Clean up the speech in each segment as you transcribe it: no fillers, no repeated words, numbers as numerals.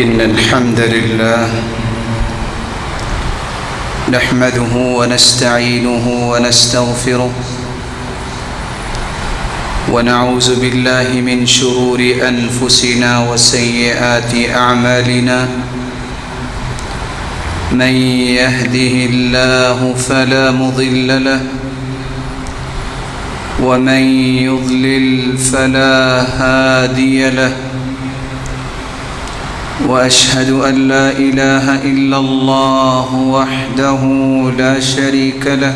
إن الحمد لله نحمده ونستعينه ونستغفره ونعوذ بالله من شرور أنفسنا وسيئات أعمالنا من يهده الله فلا مضل له ومن يضلل فلا هادي له وأشهد أن لا إله إلا الله وحده لا شريك له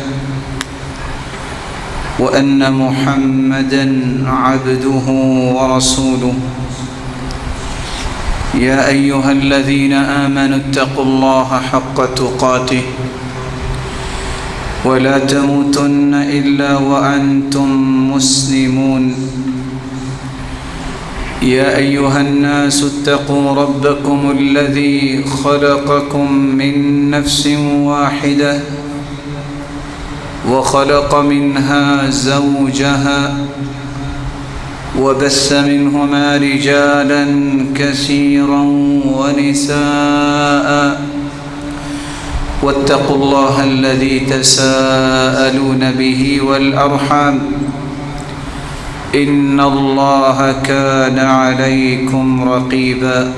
وأن محمدًا عبده ورسوله يا أيها الذين آمنوا اتقوا الله حق تقاته ولا تموتن إلا وأنتم مسلمون يا أيها الناس اتقوا ربكم الذي خلقكم من نفس واحدة وخلق منها زوجها وبث منهما رجالا كثيرا ونساء واتقوا الله الذي تساءلون به والأرحام إن الله كان عليكم رقيبا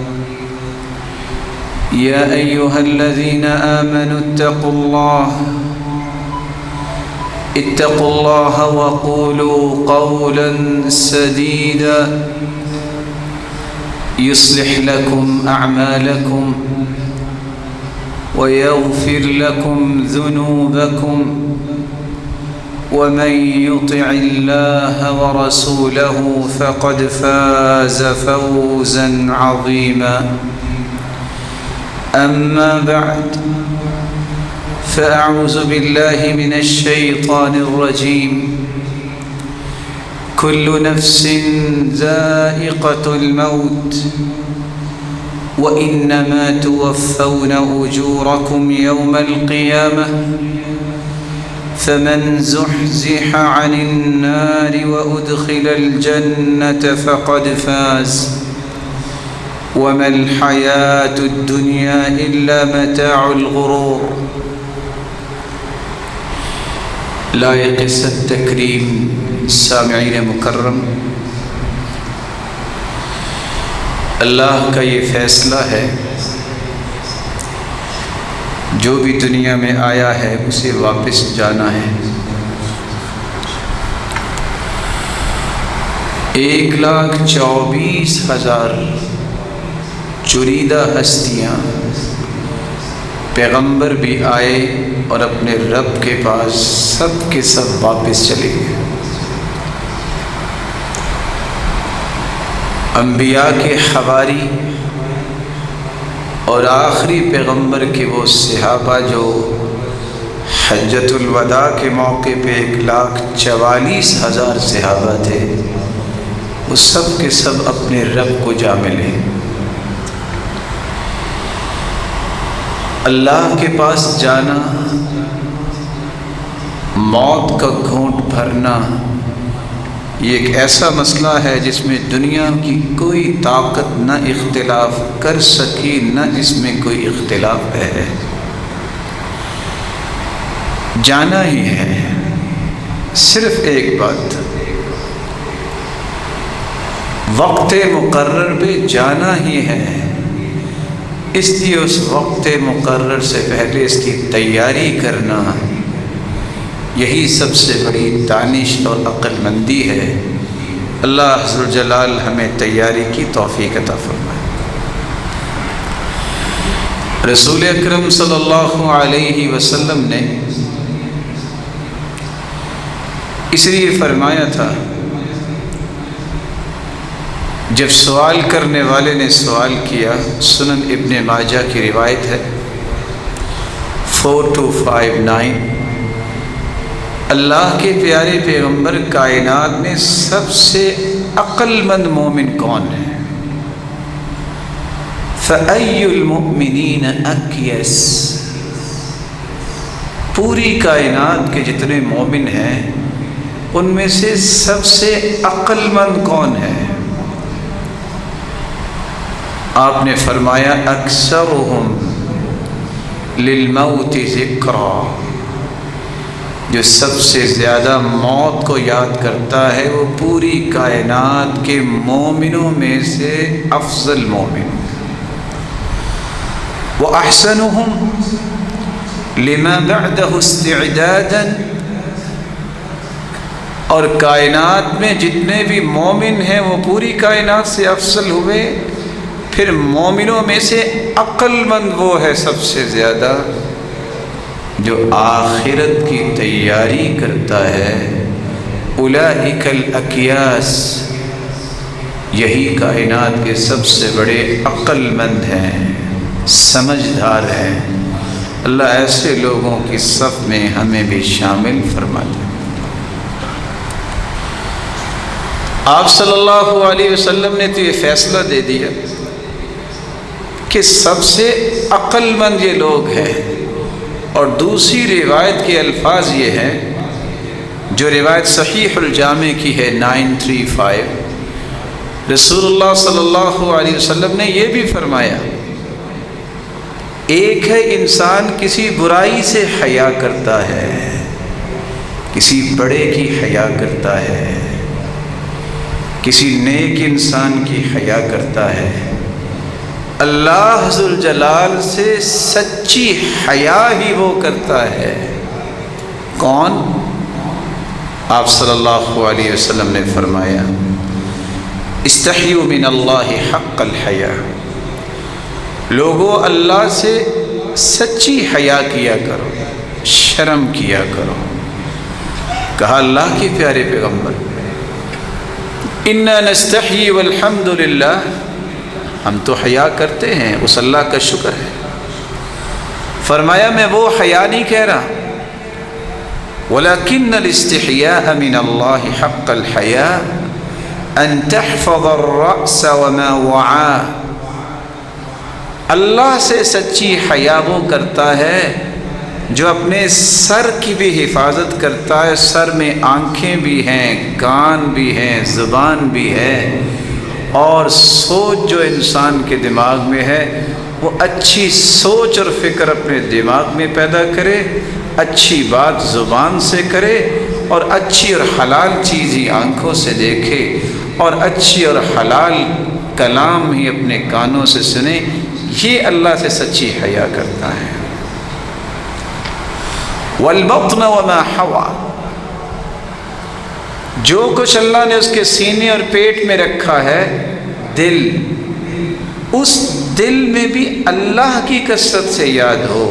يا أيها الذين آمنوا اتقوا الله وقولوا قولا سديدا يصلح لكم أعمالكم ويغفر لكم ذنوبكم ومن يطع الله ورسوله فقد فاز فوزا عظيما أما بعد فأعوذ بالله من الشيطان الرجيم كل نفس ذائقة الموت وإنما توفون أجوركم يوم القيامة فمن زحزح عن النار وأدخل الجنة فقد فاز وما الحياة الدنيا إلا متاع الغرور لائق التکریم سامعین مکرم، اللہ کا یہ فیصلہ ہے جو بھی دنیا میں آیا ہے اسے واپس جانا ہے۔ 1,24,000 چریدہ ہستیاں، پیغمبر بھی آئے اور اپنے رب کے پاس سب کے سب واپس چلے گئے۔ انبیاء کے حواری اور آخری پیغمبر کے وہ صحابہ جو حجۃ الوداع کے موقع پہ 1,44,000 صحابہ تھے، وہ سب کے سب اپنے رب کو جا ملے۔ اللہ کے پاس جانا، موت کا گھونٹ بھرنا، یہ ایک ایسا مسئلہ ہے جس میں دنیا کی کوئی طاقت نہ اختلاف کر سکی، نہ اس میں کوئی اختلاف ہے۔ جانا ہی ہے، صرف ایک بات، وقت مقرر پہ جانا ہی ہے۔ اس لیے اس وقت مقرر سے پہلے اس کی تیاری کرنا، یہی سب سے بڑی دانش اور عقل مندی ہے۔ اللہ ذو الجلال ہمیں تیاری کی توفیق عطا فرمائے۔ رسول اکرم صلی اللہ علیہ وسلم نے اس لیے فرمایا تھا، جب سوال کرنے والے نے سوال کیا، سنن ابن ماجہ کی روایت ہے 4259، اللہ کے پیارے پیغمبر کائنات میں سب سے عقل مند مومن کون ہے؟ فَأَيُّ الْمُؤْمِنِينَ أَكْيَسَ، پوری کائنات کے جتنے مومن ہیں ان میں سے سب سے عقل مند کون ہے؟ آپ نے فرمایا اکثرہم للموت ذکرا، جو سب سے زیادہ موت کو یاد کرتا ہے وہ پوری کائنات کے مومنوں میں سے افضل مومن۔ وَأَحْسَنُهُمْ لِمَا بَعْدَهُ اسْتِعْدَادًا، اور کائنات میں جتنے بھی مومن ہیں وہ پوری کائنات سے افضل ہوئے، پھر مومنوں میں سے عقل مند وہ ہے سب سے زیادہ جو آخرت کی تیاری کرتا ہے۔ اولئک الاکیاس، یہی کائنات کے سب سے بڑے عقل مند ہیں، سمجھدار ہیں۔ اللہ ایسے لوگوں کی صف میں ہمیں بھی شامل فرما دے۔ آپ صلی اللہ علیہ وسلم نے تو یہ فیصلہ دے دیا کہ سب سے عقل مند یہ لوگ ہیں، اور دوسری روایت کے الفاظ یہ ہیں، جو روایت صحیح الجامع کی ہے 935، رسول اللہ صلی اللہ علیہ وسلم نے یہ بھی فرمایا، ایک ہے انسان کسی برائی سے حیا کرتا ہے، کسی بڑے کی حیا کرتا ہے، کسی نیک انسان کی حیا کرتا ہے۔ اللہ ذوالجلال سے سچی حیا ہی وہ کرتا ہے۔ کون؟ آپ صلی اللہ علیہ وسلم نے فرمایا استحیوا من اللہ حق الحیا، لوگو اللہ سے سچی حیا کیا کرو، شرم کیا کرو۔ کہا اللہ کے پیارے پیغمبر انا نستحی والحمد للہ، ہم تو حیا کرتے ہیں، اس اللہ کا شکر ہے۔ فرمایا میں وہ حیا نہیں کہہ رہا، وَلَكِنَّ الْإِسْتِحْيَاءَ مِنَ اللَّهِ حَقَّ الْحَيَاءِ أَن تَحْفَظَ الرَّأْسَ وَمَا وَعَاهُ، اللہ سے سچی حیا وہ کرتا ہے جو اپنے سر کی بھی حفاظت کرتا ہے، سر میں آنکھیں بھی ہیں، کان بھی ہیں، زبان بھی ہے، اور سوچ جو انسان کے دماغ میں ہے وہ اچھی سوچ اور فکر اپنے دماغ میں پیدا کرے، اچھی بات زبان سے کرے، اور اچھی اور حلال چیز ہی آنکھوں سے دیکھے، اور اچھی اور حلال کلام ہی اپنے کانوں سے سنے۔ یہ اللہ سے سچی حیا کرتا ہے۔ والبطن وما حوى، جو کچھ اللہ نے اس کے سینے اور پیٹ میں رکھا ہے، دل، اس دل میں بھی اللہ کی کثرت سے یاد ہو،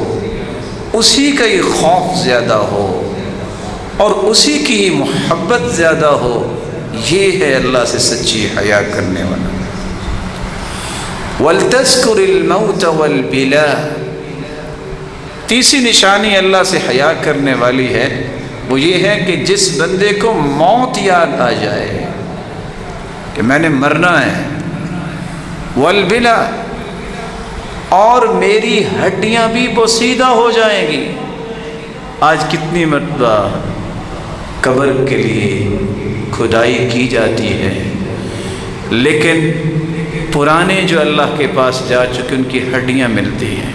اسی کا ہی خوف زیادہ ہو، اور اسی کی ہی محبت زیادہ ہو، یہ ہے اللہ سے سچی حیا کرنے والا۔ وَلْتَذْكُرِ الْمَوْتَ وَالْبِلَا، تیسری نشانی اللہ سے حیا کرنے والی ہے، وہ یہ ہے کہ جس بندے کو موت یاد آ جائے کہ میں نے مرنا ہے، والبلا، اور میری ہڈیاں بھی بوسیدہ ہو جائیں گی۔ آج کتنی مرتبہ قبر کے لیے کھدائی کی جاتی ہے، لیکن پرانے جو اللہ کے پاس جا چکے ان کی ہڈیاں ملتی ہیں۔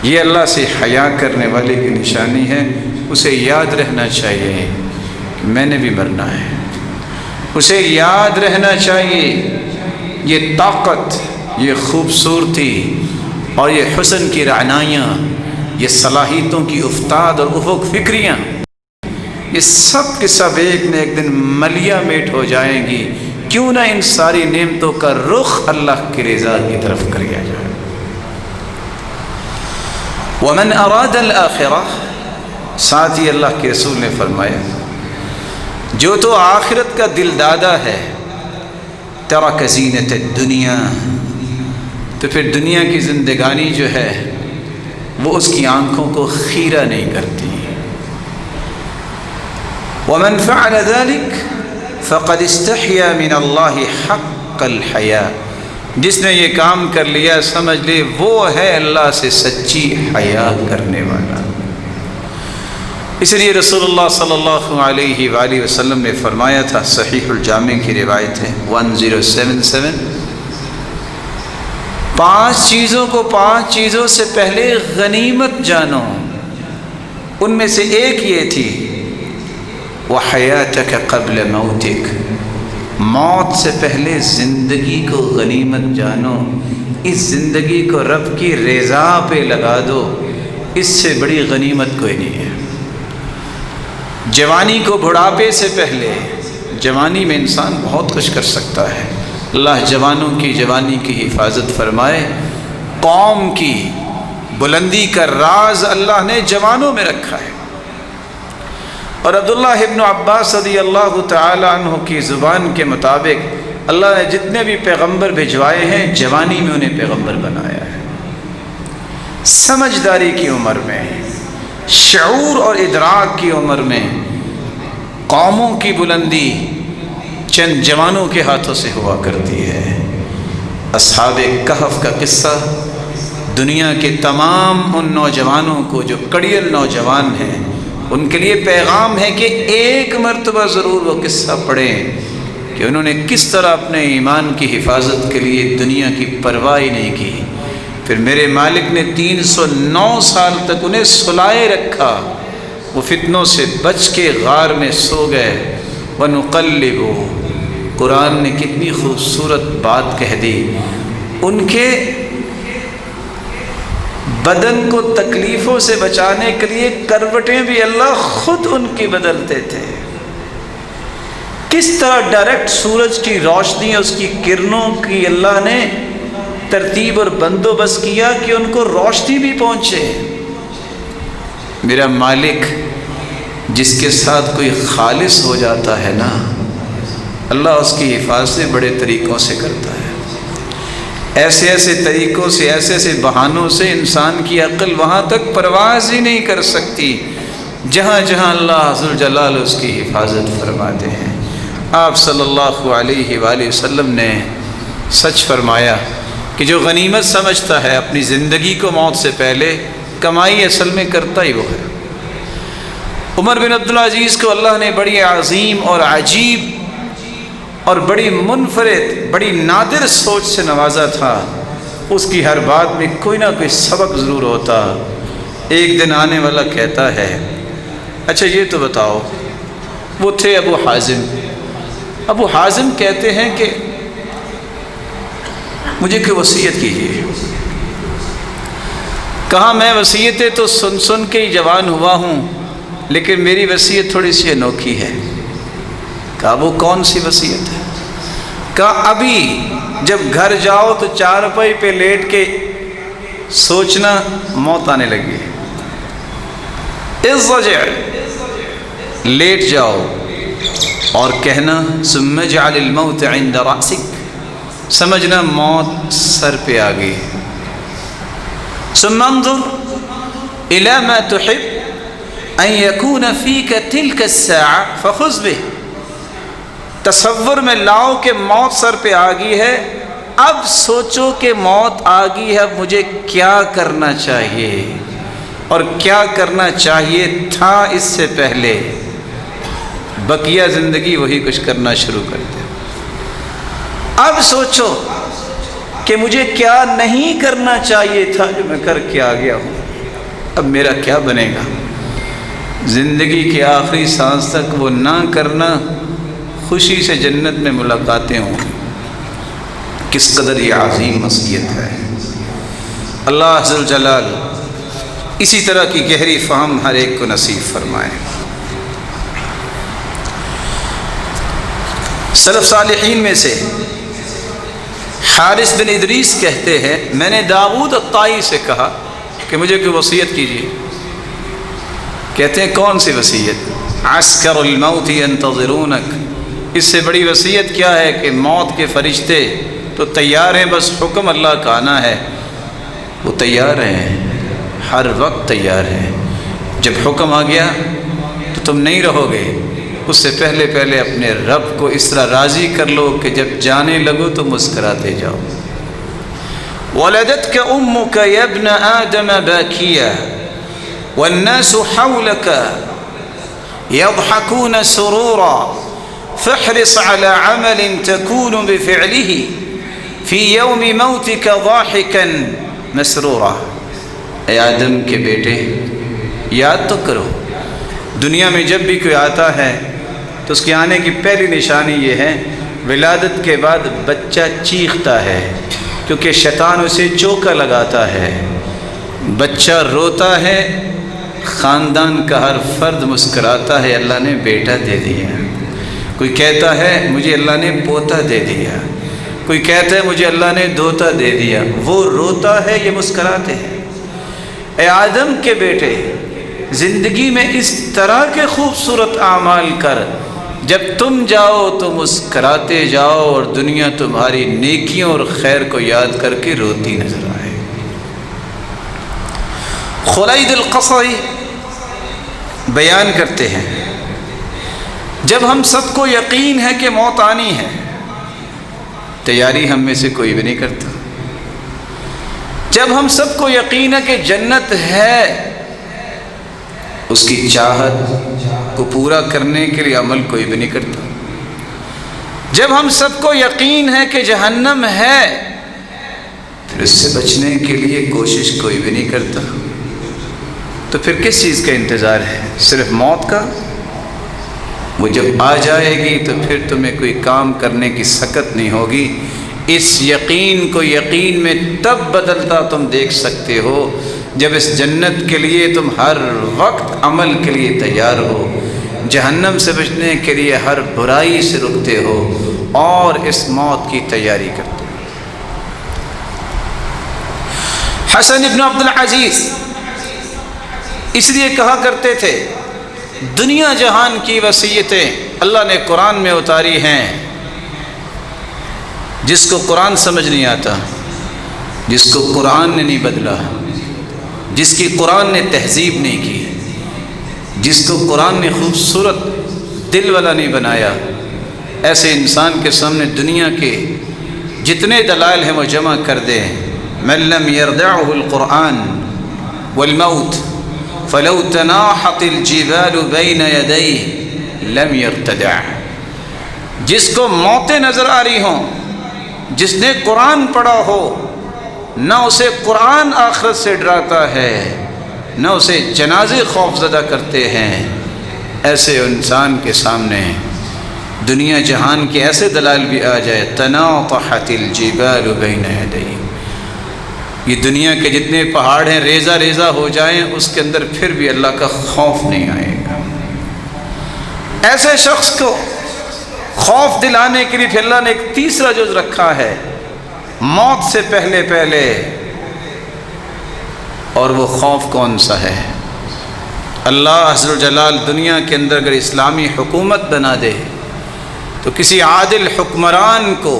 یہ اللہ سے حیا کرنے والے کی نشانی ہے، اسے یاد رہنا چاہیے کہ میں نے بھی مرنا ہے، اسے یاد رہنا چاہیے یہ طاقت، یہ خوبصورتی اور یہ حسن کی رعنائیاں، یہ صلاحیتوں کی افتاد اور افق فکریاں، یہ سب کے سب ایک نہ ایک دن ملیا میٹ ہو جائیں گی۔ کیوں نہ ان ساری نعمتوں کا رخ اللہ کی رضا کی طرف کر لیا جائے۔ ومن اراد الآخرہ، ساتھ ہی اللہ کے رسول نے فرمایا جو تو آخرت کا دل دادا ہے، ترک زینت الدنیا، تو پھر دنیا کی زندگانی جو ہے وہ اس کی آنکھوں کو خیرہ نہیں کرتی۔ ومن فعل ذلك فقد استحیا من اللہ حق الحیا، جس نے یہ کام کر لیا سمجھ لے وہ ہے اللہ سے سچی حیا کرنے والا۔ اس لیے رسول اللہ صلی اللہ علیہ وآلہ وسلم نے فرمایا تھا، صحیح الجامع کی روایت ہے 1077، 5 چیزوں کو 5 چیزوں سے پہلے غنیمت جانو۔ ان میں سے ایک یہ تھی وَحَيَاتَكَ قَبْلَ مَوْتِكَ، موت سے پہلے زندگی کو غنیمت جانو، اس زندگی کو رب کی رضا پہ لگا دو، اس سے بڑی غنیمت کوئی نہیں ہے۔ جوانی کو بڑھاپے سے پہلے، جوانی میں انسان بہت کچھ کر سکتا ہے، اللہ جوانوں کی جوانی کی حفاظت فرمائے۔ قوم کی بلندی کا راز اللہ نے جوانوں میں رکھا ہے، اور عبداللہ ابن عباس رضی اللہ تعالی عنہ کی زبان کے مطابق اللہ نے جتنے بھی پیغمبر بھجوائے ہیں جوانی میں انہیں پیغمبر بنایا ہے۔ سمجھداری کی عمر میں، شعور اور ادراک کی عمر میں قوموں کی بلندی چند جوانوں کے ہاتھوں سے ہوا کرتی ہے۔ اصحاب کہف کا قصہ دنیا کے تمام ان نوجوانوں کو جو کڑیل نوجوان ہیں ان کے لیے پیغام ہے کہ ایک مرتبہ ضرور وہ قصہ پڑھیں کہ انہوں نے کس طرح اپنے ایمان کی حفاظت کے لیے دنیا کی پرواہ نہیں کی، پھر میرے مالک نے 309 سال تک انہیں سلائے رکھا، وہ فتنوں سے بچ کے غار میں سو گئے۔ وَنُقَلِّبُ، قرآن نے کتنی خوبصورت بات کہہ دی، ان کے بدن کو تکلیفوں سے بچانے کے لیے کروٹیں بھی اللہ خود ان کی بدلتے تھے۔ کس طرح ڈائریکٹ سورج کی روشنی اس کی کرنوں کی اللہ نے ترتیب اور بندوبست کیا کہ ان کو روشنی بھی پہنچے۔ میرا مالک جس کے ساتھ کوئی خالص ہو جاتا ہے نا، اللہ اس کی حفاظت بڑے طریقوں سے کرتا ہے، ایسے ایسے طریقوں سے، ایسے ایسے بہانوں سے انسان کی عقل وہاں تک پرواز ہی نہیں کر سکتی جہاں جہاں اللہ ذوالجلال اس کی حفاظت فرماتے ہیں۔ آپ صلی اللہ علیہ وآلہ وسلم نے سچ فرمایا کہ جو غنیمت سمجھتا ہے اپنی زندگی کو موت سے پہلے، کمائی اصل میں کرتا ہی وہ ہے۔ عمر بن عبدالعزیز کو اللہ نے بڑی عظیم اور عجیب اور بڑی منفرد، بڑی نادر سوچ سے نوازا تھا، اس کی ہر بات میں کوئی نہ کوئی سبق ضرور ہوتا۔ ایک دن آنے والا کہتا ہے، اچھا یہ تو بتاؤ، وہ تھے ابو حازم، ابو حازم کہتے ہیں کہ مجھے کوئی وصیت کیجیے۔ کہا میں وصیتیں تو سن سن کے ہی جوان ہوا ہوں، لیکن میری وصیت تھوڑی سی انوکھی ہے۔ کہا وہ کون سی وصیت ہے؟ کہا ابھی جب گھر جاؤ تو چارپائی پہ لیٹ کے سوچنا موت آنے لگی ہے، اضطجع، لیٹ جاؤ اور کہنا ثم اجعل الموت عند رأسک، سمجھنا موت سر پہ آ گئی۔ ثم انظر الى ما تحب ان يكون فيك تلك الساعة فخذ به، تصور میں لاؤ کہ موت سر پہ آ گئی ہے، اب سوچو کہ موت آ گئی ہے، اب مجھے کیا کرنا چاہیے اور کیا کرنا چاہیے تھا اس سے پہلے۔ بقیہ زندگی وہی کچھ کرنا شروع کر دے۔ اب سوچو کہ مجھے کیا نہیں کرنا چاہیے تھا جو میں کر کے آ گیا ہوں، اب میرا کیا بنے گا۔ زندگی کے آخری سانس تک وہ نہ کرنا، خوشی سے جنت میں ملاقاتیں ہوں۔ کس قدر یہ عظیم وصیت ہے۔ اللہ ذوالجلال اسی طرح کی گہری فہم ہر ایک کو نصیب فرمائے۔ سلف صالحین میں سے حارث بن ادریس کہتے ہیں، میں نے داؤد الطائی سے کہا کہ مجھے کوئی وصیت کیجیے۔ کہتے ہیں کون سی وصیت؟ عسکر الموت ينتظرونک، اس سے بڑی وصیت کیا ہے کہ موت کے فرشتے تو تیار ہیں، بس حکم اللہ کا آنا ہے۔ وہ تیار ہیں، ہر وقت تیار ہیں، جب حکم آ گیا تو تم نہیں رہو گے، اس سے پہلے پہلے اپنے رب کو اس طرح راضی کر لو کہ جب جانے لگو تو مسکراتے جاؤ۔ ولدتك أمك يا ابن آدم باكيا والناس حولك يضحكون سرورا فاحرص على عمل تكون بفعله فی یوم موتک ضاحکا مسرورا، اے آدم کے بیٹے یاد تو کرو، دنیا میں جب بھی کوئی آتا ہے تو اس کے آنے کی پہلی نشانی یہ ہے، ولادت کے بعد بچہ چیختا ہے کیونکہ شیطان اسے چوکا لگاتا ہے، بچہ روتا ہے، خاندان کا ہر فرد مسکراتا ہے اللہ نے بیٹا دے دیا، کوئی کہتا ہے مجھے اللہ نے پوتا دے دیا، کوئی کہتا ہے مجھے اللہ نے دوتا دے دیا، وہ روتا ہے یہ مسکراتے ہیں۔ اے آدم کے بیٹے زندگی میں اس طرح کے خوبصورت اعمال کر، جب تم جاؤ تو مسکراتے جاؤ اور دنیا تمہاری نیکیوں اور خیر کو یاد کر کے روتی نظر آئے۔ خلید القصری بیان کرتے ہیں جب ہم سب کو یقین ہے کہ موت آنی ہے، تیاری ہم میں سے کوئی بھی نہیں کرتا۔ جب ہم سب کو یقین ہے کہ جنت ہے، اس کی چاہت کو پورا کرنے کے لیے عمل کوئی بھی نہیں کرتا۔ جب ہم سب کو یقین ہے کہ جہنم ہے، پھر اس سے بچنے کے لیے کوشش کوئی بھی نہیں کرتا، تو پھر کس چیز کا انتظار ہے؟ صرف موت کا؟ وہ جب آ جائے گی تو پھر تمہیں کوئی کام کرنے کی سکت نہیں ہوگی۔ اس یقین کو یقین میں تب بدلتا تم دیکھ سکتے ہو جب اس جنت کے لیے تم ہر وقت عمل کے لیے تیار ہو، جہنم سے بچنے کے لیے ہر برائی سے رکتے ہو اور اس موت کی تیاری کرتے ہو۔ حسن ابن عبد العزیز اس لیے کہا کرتے تھے دنیا جہان کی وصیتیں اللہ نے قرآن میں اتاری ہیں، جس کو قرآن سمجھ نہیں آتا، جس کو قرآن نے نہیں بدلا، جس کی قرآن نے تہذیب نہیں کی، جس کو قرآن نے خوبصورت دل والا نہیں بنایا، ایسے انسان کے سامنے دنیا کے جتنے دلائل ہیں وہ جمع کر دیں۔ من لم يردعه القرآن والموت فلو تناحت الجبال بین یدیہ لم يرتدع، جس کو موتیں نظر آ رہی ہوں، جس نے قرآن پڑھا ہو، نہ اسے قرآن آخرت سے ڈراتا ہے، نہ اسے جنازے خوف زدہ کرتے ہیں، ایسے انسان کے سامنے دنیا جہان کے ایسے دلائل بھی آ جائے، تناطحت الجبال بین یدیہ، یہ دنیا کے جتنے پہاڑ ہیں ریزہ ریزہ ہو جائیں، اس کے اندر پھر بھی اللہ کا خوف نہیں آئے گا۔ ایسے شخص کو خوف دلانے کے لیے پھر اللہ نے ایک تیسرا جز رکھا ہے، موت سے پہلے پہلے، اور وہ خوف کون سا ہے؟ اللہ عز و جلال دنیا کے اندر اگر اسلامی حکومت بنا دے تو کسی عادل حکمران کو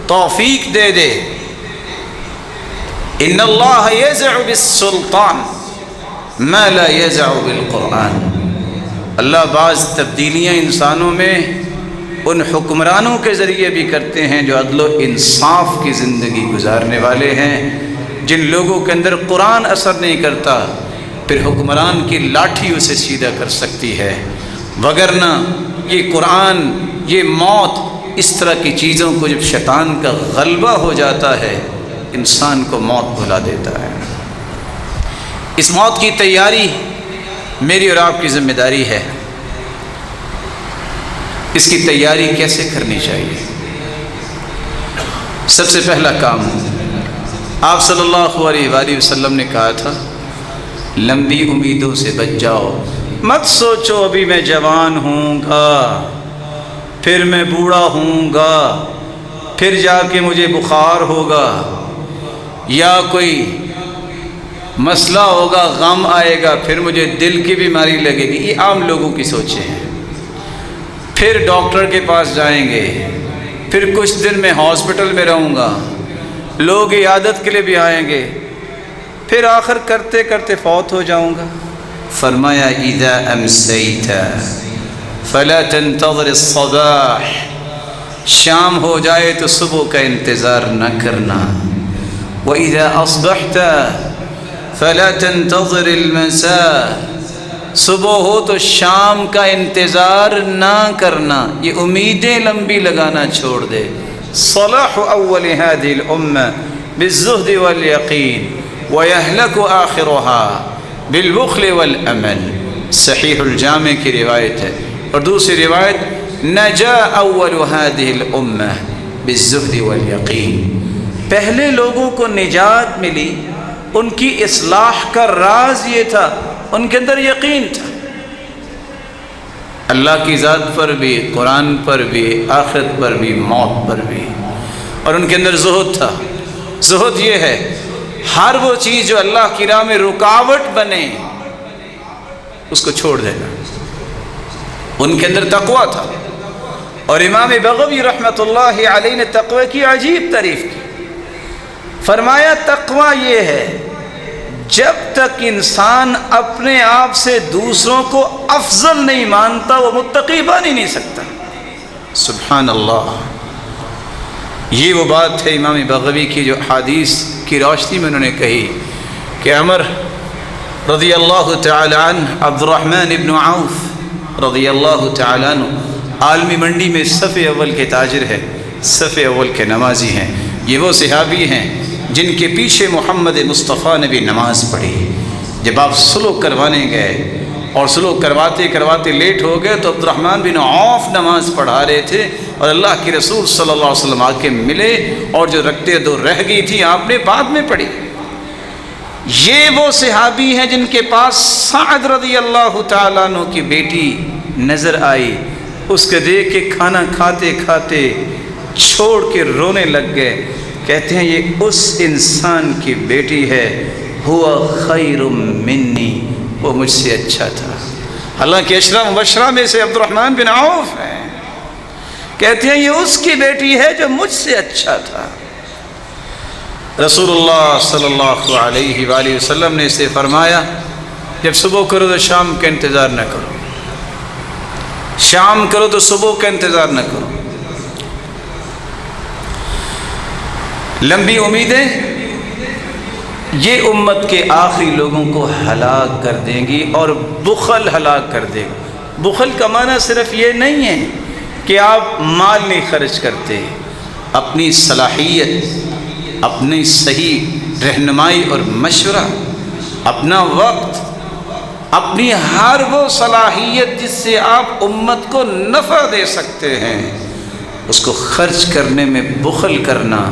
توفیق دے دے، ان اللہ یزع بالسلطان ما لا یزع بالقرآن، اللہ بعض تبدیلیاں انسانوں میں ان حکمرانوں کے ذریعے بھی کرتے ہیں جو عدل و انصاف کی زندگی گزارنے والے ہیں، جن لوگوں کے اندر قرآن اثر نہیں کرتا، پھر حکمران کی لاٹھی اسے سیدھا کر سکتی ہے، وگرنہ یہ قرآن، یہ موت، اس طرح کی چیزوں کو جب شیطان کا غلبہ ہو جاتا ہے انسان کو موت بھلا دیتا ہے۔ اس موت کی تیاری میری اور آپ کی ذمہ داری ہے۔ اس کی تیاری کیسے کرنی چاہیے؟ سب سے پہلا کام آپ صلی اللہ علیہ وآلہ وسلم نے کہا تھا، لمبی امیدوں سے بچ جاؤ، مت سوچو ابھی میں جوان ہوں گا، پھر میں بوڑھا ہوں گا، پھر جا کے مجھے بخار ہوگا یا کوئی مسئلہ ہوگا، غم آئے گا، پھر مجھے دل کی بیماری لگے گی۔ یہ عام لوگوں کی سوچیں ہیں۔ پھر ڈاکٹر کے پاس جائیں گے، پھر کچھ دن میں ہاسپٹل میں رہوں گا، لوگ عیادت کے لیے بھی آئیں گے، پھر آخر کرتے کرتے فوت ہو جاؤں گا۔ فرمایا اذا امسیت فلا تنتظر الصباح، شام ہو جائے تو صبح کا انتظار نہ کرنا، وَإِذَا أَصْبَحْتَ فَلَا تَنْتَظِرِ الْمَسَاءَ، صبح ہو تو شام کا انتظار نہ کرنا، یہ امیدیں لمبی لگانا چھوڑ دے، صلاح اول هذه الامة بالزهد والیقین ویہلک آخرها بالبخل والامل. صحیح الجامع کی روایت ہے. اور دوسری روایت نجا اول هذه الامة بالزهد والیقین. پہلے لوگوں کو نجات ملی، ان کی اصلاح کا راز یہ تھا، ان کے اندر یقین تھا اللہ کی ذات پر بھی، قرآن پر بھی، آخرت پر بھی، موت پر بھی. اور ان کے اندر زہد تھا. زہد یہ ہے ہر وہ چیز جو اللہ کی راہ میں رکاوٹ بنے اس کو چھوڑ دینا. ان کے اندر تقویٰ تھا. اور امام بغوی رحمۃ اللہ علیہ نے تقوی کی عجیب تعریف کی. فرمایا تقویٰ یہ ہے جب تک انسان اپنے آپ سے دوسروں کو افضل نہیں مانتا وہ متقی بن ہی نہیں سکتا. سبحان اللہ. یہ وہ بات ہے امام بغوی کی جو حدیث کی روشنی میں انہوں نے کہی کہ عمر رضی اللہ تعالی عنہ، عبد الرحمن ابن عوف رضی اللہ تعالی عنہ عالمی منڈی میں صف اول کے تاجر ہے، صف اول کے نمازی ہیں. یہ وہ صحابی ہیں جن کے پیچھے محمد مصطفیٰ نے بھی نماز پڑھی. جب آپ سلوک کروانے گئے اور سلوک کرواتے کرواتے لیٹ ہو گئے تو عبد الرحمن بن عوف نماز پڑھا رہے تھے اور اللہ کے رسول صلی اللہ علیہ وسلم آ کے ملے اور جو رکعتیں دو رہ گئی تھیں آپ نے بعد میں پڑھی. یہ وہ صحابی ہیں جن کے پاس سعد رضی اللہ تعالیٰ عنہ کی بیٹی نظر آئی. اس کے دیکھ کے کھانا کھاتے کھاتے چھوڑ کے رونے لگ گئے. کہتے ہیں یہ اس انسان کی بیٹی ہے ہوا خیر منی، وہ مجھ سے اچھا تھا. حالانکہ اشرا مبشرہ میں سے عبد الرحمن بن عوف ہیں. کہتے ہیں یہ اس کی بیٹی ہے جو مجھ سے اچھا تھا. رسول اللہ صلی اللہ علیہ وآلہ وسلم نے اسے فرمایا جب صبح کرو تو شام کا انتظار نہ کرو، شام کرو تو صبح کا انتظار نہ کرو. لمبی امیدیں یہ امت کے آخری لوگوں کو ہلاک کر دیں گی اور بخل ہلاک کر دے گا. بخل کا معنی صرف یہ نہیں ہے کہ آپ مال نہیں خرچ کرتے، اپنی صلاحیت، اپنی صحیح رہنمائی اور مشورہ، اپنا وقت، اپنی ہر وہ صلاحیت جس سے آپ امت کو نفع دے سکتے ہیں اس کو خرچ کرنے میں بخل کرنا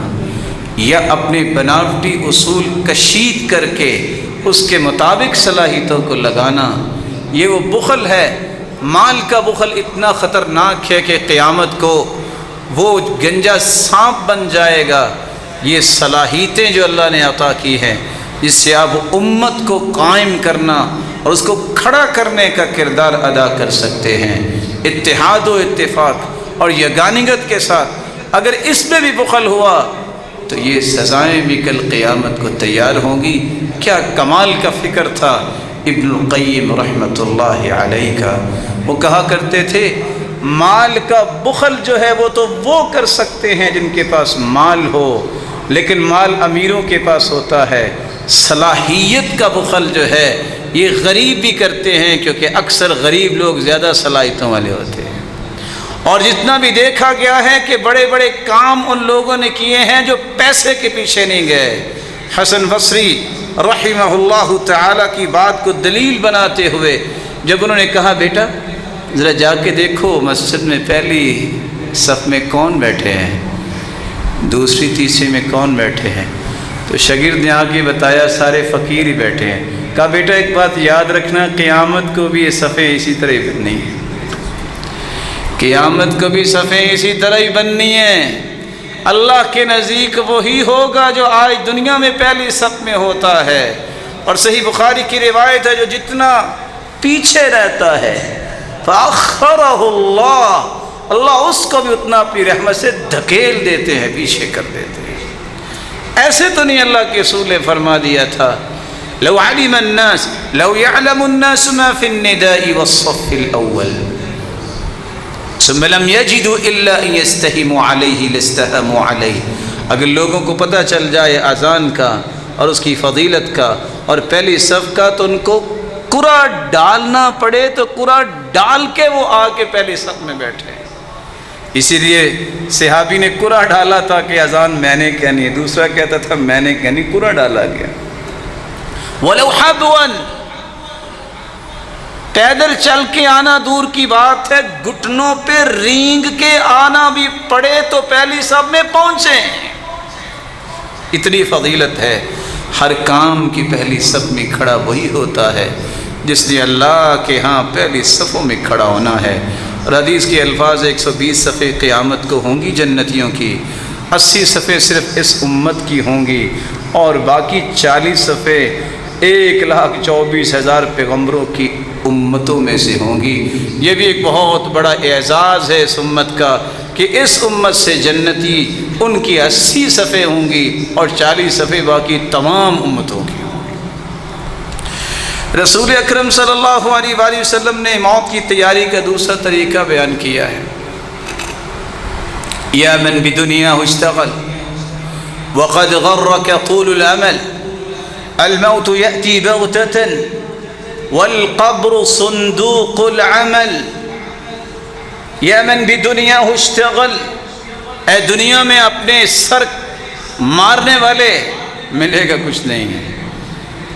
یا اپنے بناوٹی اصول کشید کر کے اس کے مطابق صلاحیتوں کو لگانا، یہ وہ بخل ہے. مال کا بخل اتنا خطرناک ہے کہ قیامت کو وہ گنجا سانپ بن جائے گا. یہ صلاحیتیں جو اللہ نے عطا کی ہیں جس سے آپ امت کو قائم کرنا اور اس کو کھڑا کرنے کا کردار ادا کر سکتے ہیں اتحاد و اتفاق اور یگانگت کے ساتھ. اگر اس میں بھی بخل ہوا تو یہ سزائیں بھی کل قیامت کو تیار ہوں گی. کیا کمال کا فکر تھا ابن القیم رحمۃ اللہ علیہ کا. وہ کہا کرتے تھے مال کا بخل جو ہے وہ تو وہ کر سکتے ہیں جن کے پاس مال ہو، لیکن مال امیروں کے پاس ہوتا ہے. صلاحیت کا بخل جو ہے یہ غریب بھی کرتے ہیں کیونکہ اکثر غریب لوگ زیادہ صلاحیتوں والے ہوتے ہیں. اور جتنا بھی دیکھا گیا ہے کہ بڑے بڑے کام ان لوگوں نے کیے ہیں جو پیسے کے پیچھے نہیں گئے. حسن بصری رحمہ اللہ تعالی کی بات کو دلیل بناتے ہوئے جب انہوں نے کہا بیٹا ذرا جا کے دیکھو مسجد میں پہلی صف میں کون بیٹھے ہیں، دوسری تیسری میں کون بیٹھے ہیں، تو شاگرد نے آ کے بتایا سارے فقیر ہی بیٹھے ہیں. کہا بیٹا ایک بات یاد رکھنا، قیامت کو بھی یہ صفیں اسی طرح ہی بننی ہیں، قیامت کو بھی صفیں اسی طرح ہی بننی ہیں. اللہ کے نزدیک وہی ہوگا جو آج دنیا میں پہلی صف میں ہوتا ہے. اور صحیح بخاری کی روایت ہے جو جتنا پیچھے رہتا ہے فَأَخَّرَهُ اللَّهُ، اللہ اس کو بھی اتنا اپنی رحمت سے دھکیل دیتے ہیں، پیچھے کر دیتے ہیں. ایسے تو نہیں اللہ کے رسول نے فرما دیا تھا لو علم الناس لو يعلم الناس ما في النداء والصف الأول ثم لم يجدوا إلا أن يستهموا عليه لاستهموا عليه. اگر لوگوں کو پتہ چل جائے اذان کا اور اس کی فضیلت کا اور پہلی صف کا تو ان کو قرآ ڈالنا پڑے تو قرآ ڈال کے وہ آ کے پہلی صف میں بیٹھے. اسی لیے صحابی نے قرعہ ڈالا تھا کہ اذان میں نے کہنی ہے، دوسرا کہتا تھا میں نے کہنی، قرعہ ڈالا گیا۔ وَلَوْ حَبْوًا، پیدل چل کے آنا دور کی بات ہے، گھٹنوں پہ رینگ کے آنا بھی پڑے تو پہلی صف میں پہنچیں۔ اتنی فضیلت ہے۔ ہر کام کی پہلی صف میں کھڑا وہی ہوتا ہے جس نے اللہ کے ہاں پہلی صفوں میں کھڑا ہونا ہے۔ اور حدیث کے الفاظ 120 صفیں قیامت کو ہوں گی جنتیوں کی، 80 صفیں صرف اس امت کی ہوں گی، اور باقی 40 صفیں 1,24,000 پیغمبروں کی امتوں میں سے ہوں گی۔ یہ بھی ایک بہت بڑا اعزاز ہے اس امت کا کہ اس امت سے جنتی ان کی 80 صفیں ہوں گی اور 40 صفیں باقی تمام امتوں کی۔ رسول اکرم صلی اللہ علیہ وآلہ وسلم نے موت کی تیاری کا دوسرا طریقہ بیان کیا ہے۔ یا من بدنیا اشتغل وقد غرک طول العمل الموت یأتی بغتة والقبر صندوق العمل۔ یا من بدنیا اشتغل، اے دنیا میں اپنے سر مارنے والے، ملے گا کچھ نہیں ہے۔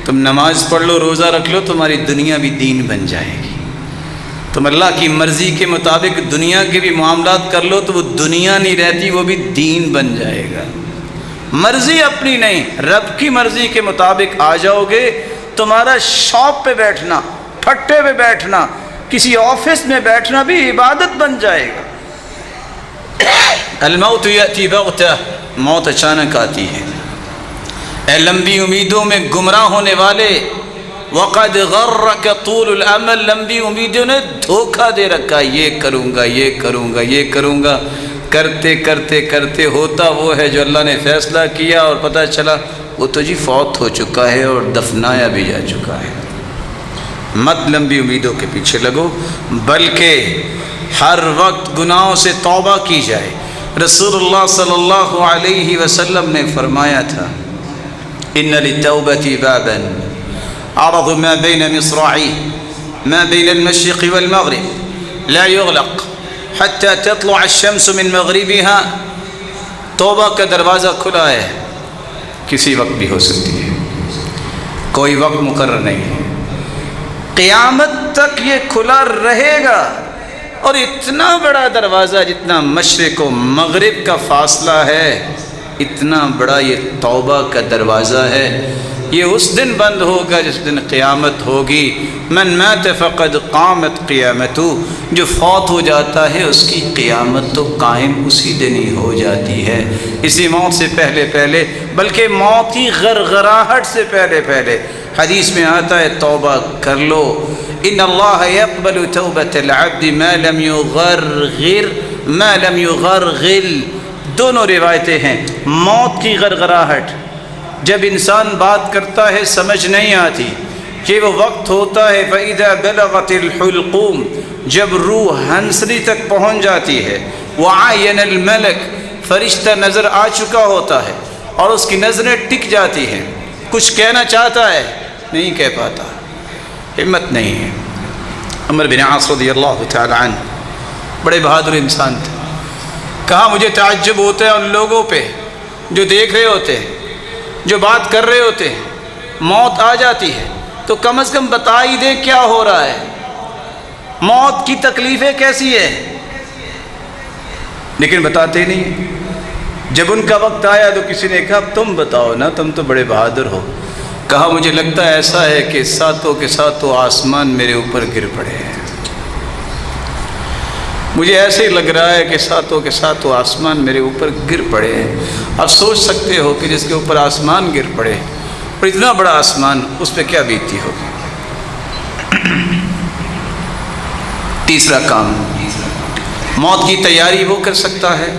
تم نماز پڑھ لو، روزہ رکھ لو، تمہاری دنیا بھی دین بن جائے گی۔ تم اللہ کی مرضی کے مطابق دنیا کے بھی معاملات کر لو تو وہ دنیا نہیں رہتی، وہ بھی دین بن جائے گا۔ مرضی اپنی نہیں، رب کی مرضی کے مطابق آ جاؤ گے، تمہارا شاپ پہ بیٹھنا، پھٹے پہ بیٹھنا، کسی آفس میں بیٹھنا بھی عبادت بن جائے گا۔ الموت یأتی بغتہ، موت اچانک آتی ہے۔ اے لمبی امیدوں میں گمراہ ہونے والے، وقد غرک طول العمل، لمبی امیدوں نے دھوکہ دے رکھا، یہ کروں گا، یہ کروں گا، یہ کروں گا، کرتے کرتے کرتے ہوتا وہ ہے جو اللہ نے فیصلہ کیا اور پتہ چلا وہ تو جی فوت ہو چکا ہے اور دفنایا بھی جا چکا ہے۔ مت لمبی امیدوں کے پیچھے لگو، بلکہ ہر وقت گناہوں سے توبہ کی جائے۔ رسول اللہ صلی اللہ علیہ وسلم نے فرمایا تھا، ان للتوبة بابا عرض ما بين مصراعيه ما بين المشرق والمغرب لا يغلق حتى تطلع الشمس من مغربها۔ توبہ کا دروازہ کھلا ہے، کسی وقت بھی ہو سکتی ہے، کوئی وقت مقرر نہیں ہے، قیامت تک یہ کھلا رہے گا۔ اور اتنا بڑا دروازہ جتنا مشرق و مغرب کا فاصلہ ہے، اتنا بڑا یہ توبہ کا دروازہ ہے۔ یہ اس دن بند ہوگا جس دن قیامت ہوگی۔ من مات فقد قامت قیامتہ، جو فوت ہو جاتا ہے اس کی قیامت تو قائم اسی دن ہی ہو جاتی ہے، اسی موت سے پہلے پہلے، بلکہ موت کی غرغراہٹ سے پہلے پہلے۔ حدیث میں آتا ہے توبہ کر لو، ان اللہ یقبل توبۃ العبد ما لم یغرغر ما لم یغرغل۔ دونوں روایتیں ہیں۔ موت کی غرغراہٹ، جب انسان بات کرتا ہے سمجھ نہیں آتی کہ وہ وقت ہوتا ہے فَإِذَا بَلَغَتِ الْحُلْقُومِ، جب روح ہنسلی تک پہنچ جاتی ہے، وَعَيَنَ الْمَلَكِ، فرشتہ نظر آ چکا ہوتا ہے اور اس کی نظریں ٹک جاتی ہیں، کچھ کہنا چاہتا ہے نہیں کہہ پاتا، ہمت نہیں ہے۔ عمر بن عاص رضی اللہ تعالی عنہ بڑے بہادر انسان تھے۔ کہا مجھے تعجب ہوتا ہے ان لوگوں پہ جو دیکھ رہے ہوتے ہیں، جو بات کر رہے ہوتے ہیں، موت آ جاتی ہے تو کم از کم بتا ہی دیں کیا ہو رہا ہے، موت کی تکلیفیں کیسی ہے، لیکن بتاتے نہیں۔ جب ان کا وقت آیا تو کسی نے کہا تم بتاؤ نا، تم تو بڑے بہادر ہو۔ کہا مجھے لگتا ہے ایسا ہے کہ ساتوں کے ساتوں آسمان میرے اوپر گر پڑے ہیں، مجھے ایسے ہی لگ رہا ہے کہ ساتوں کے ساتوں آسمان میرے اوپر گر پڑے ہیں۔ آپ سوچ سکتے ہو کہ جس کے اوپر آسمان گر پڑے اور اتنا بڑا آسمان، اس پہ کیا بیتتی ہوگی۔ تیسرا کام، موت کی تیاری وہ کر سکتا ہے۔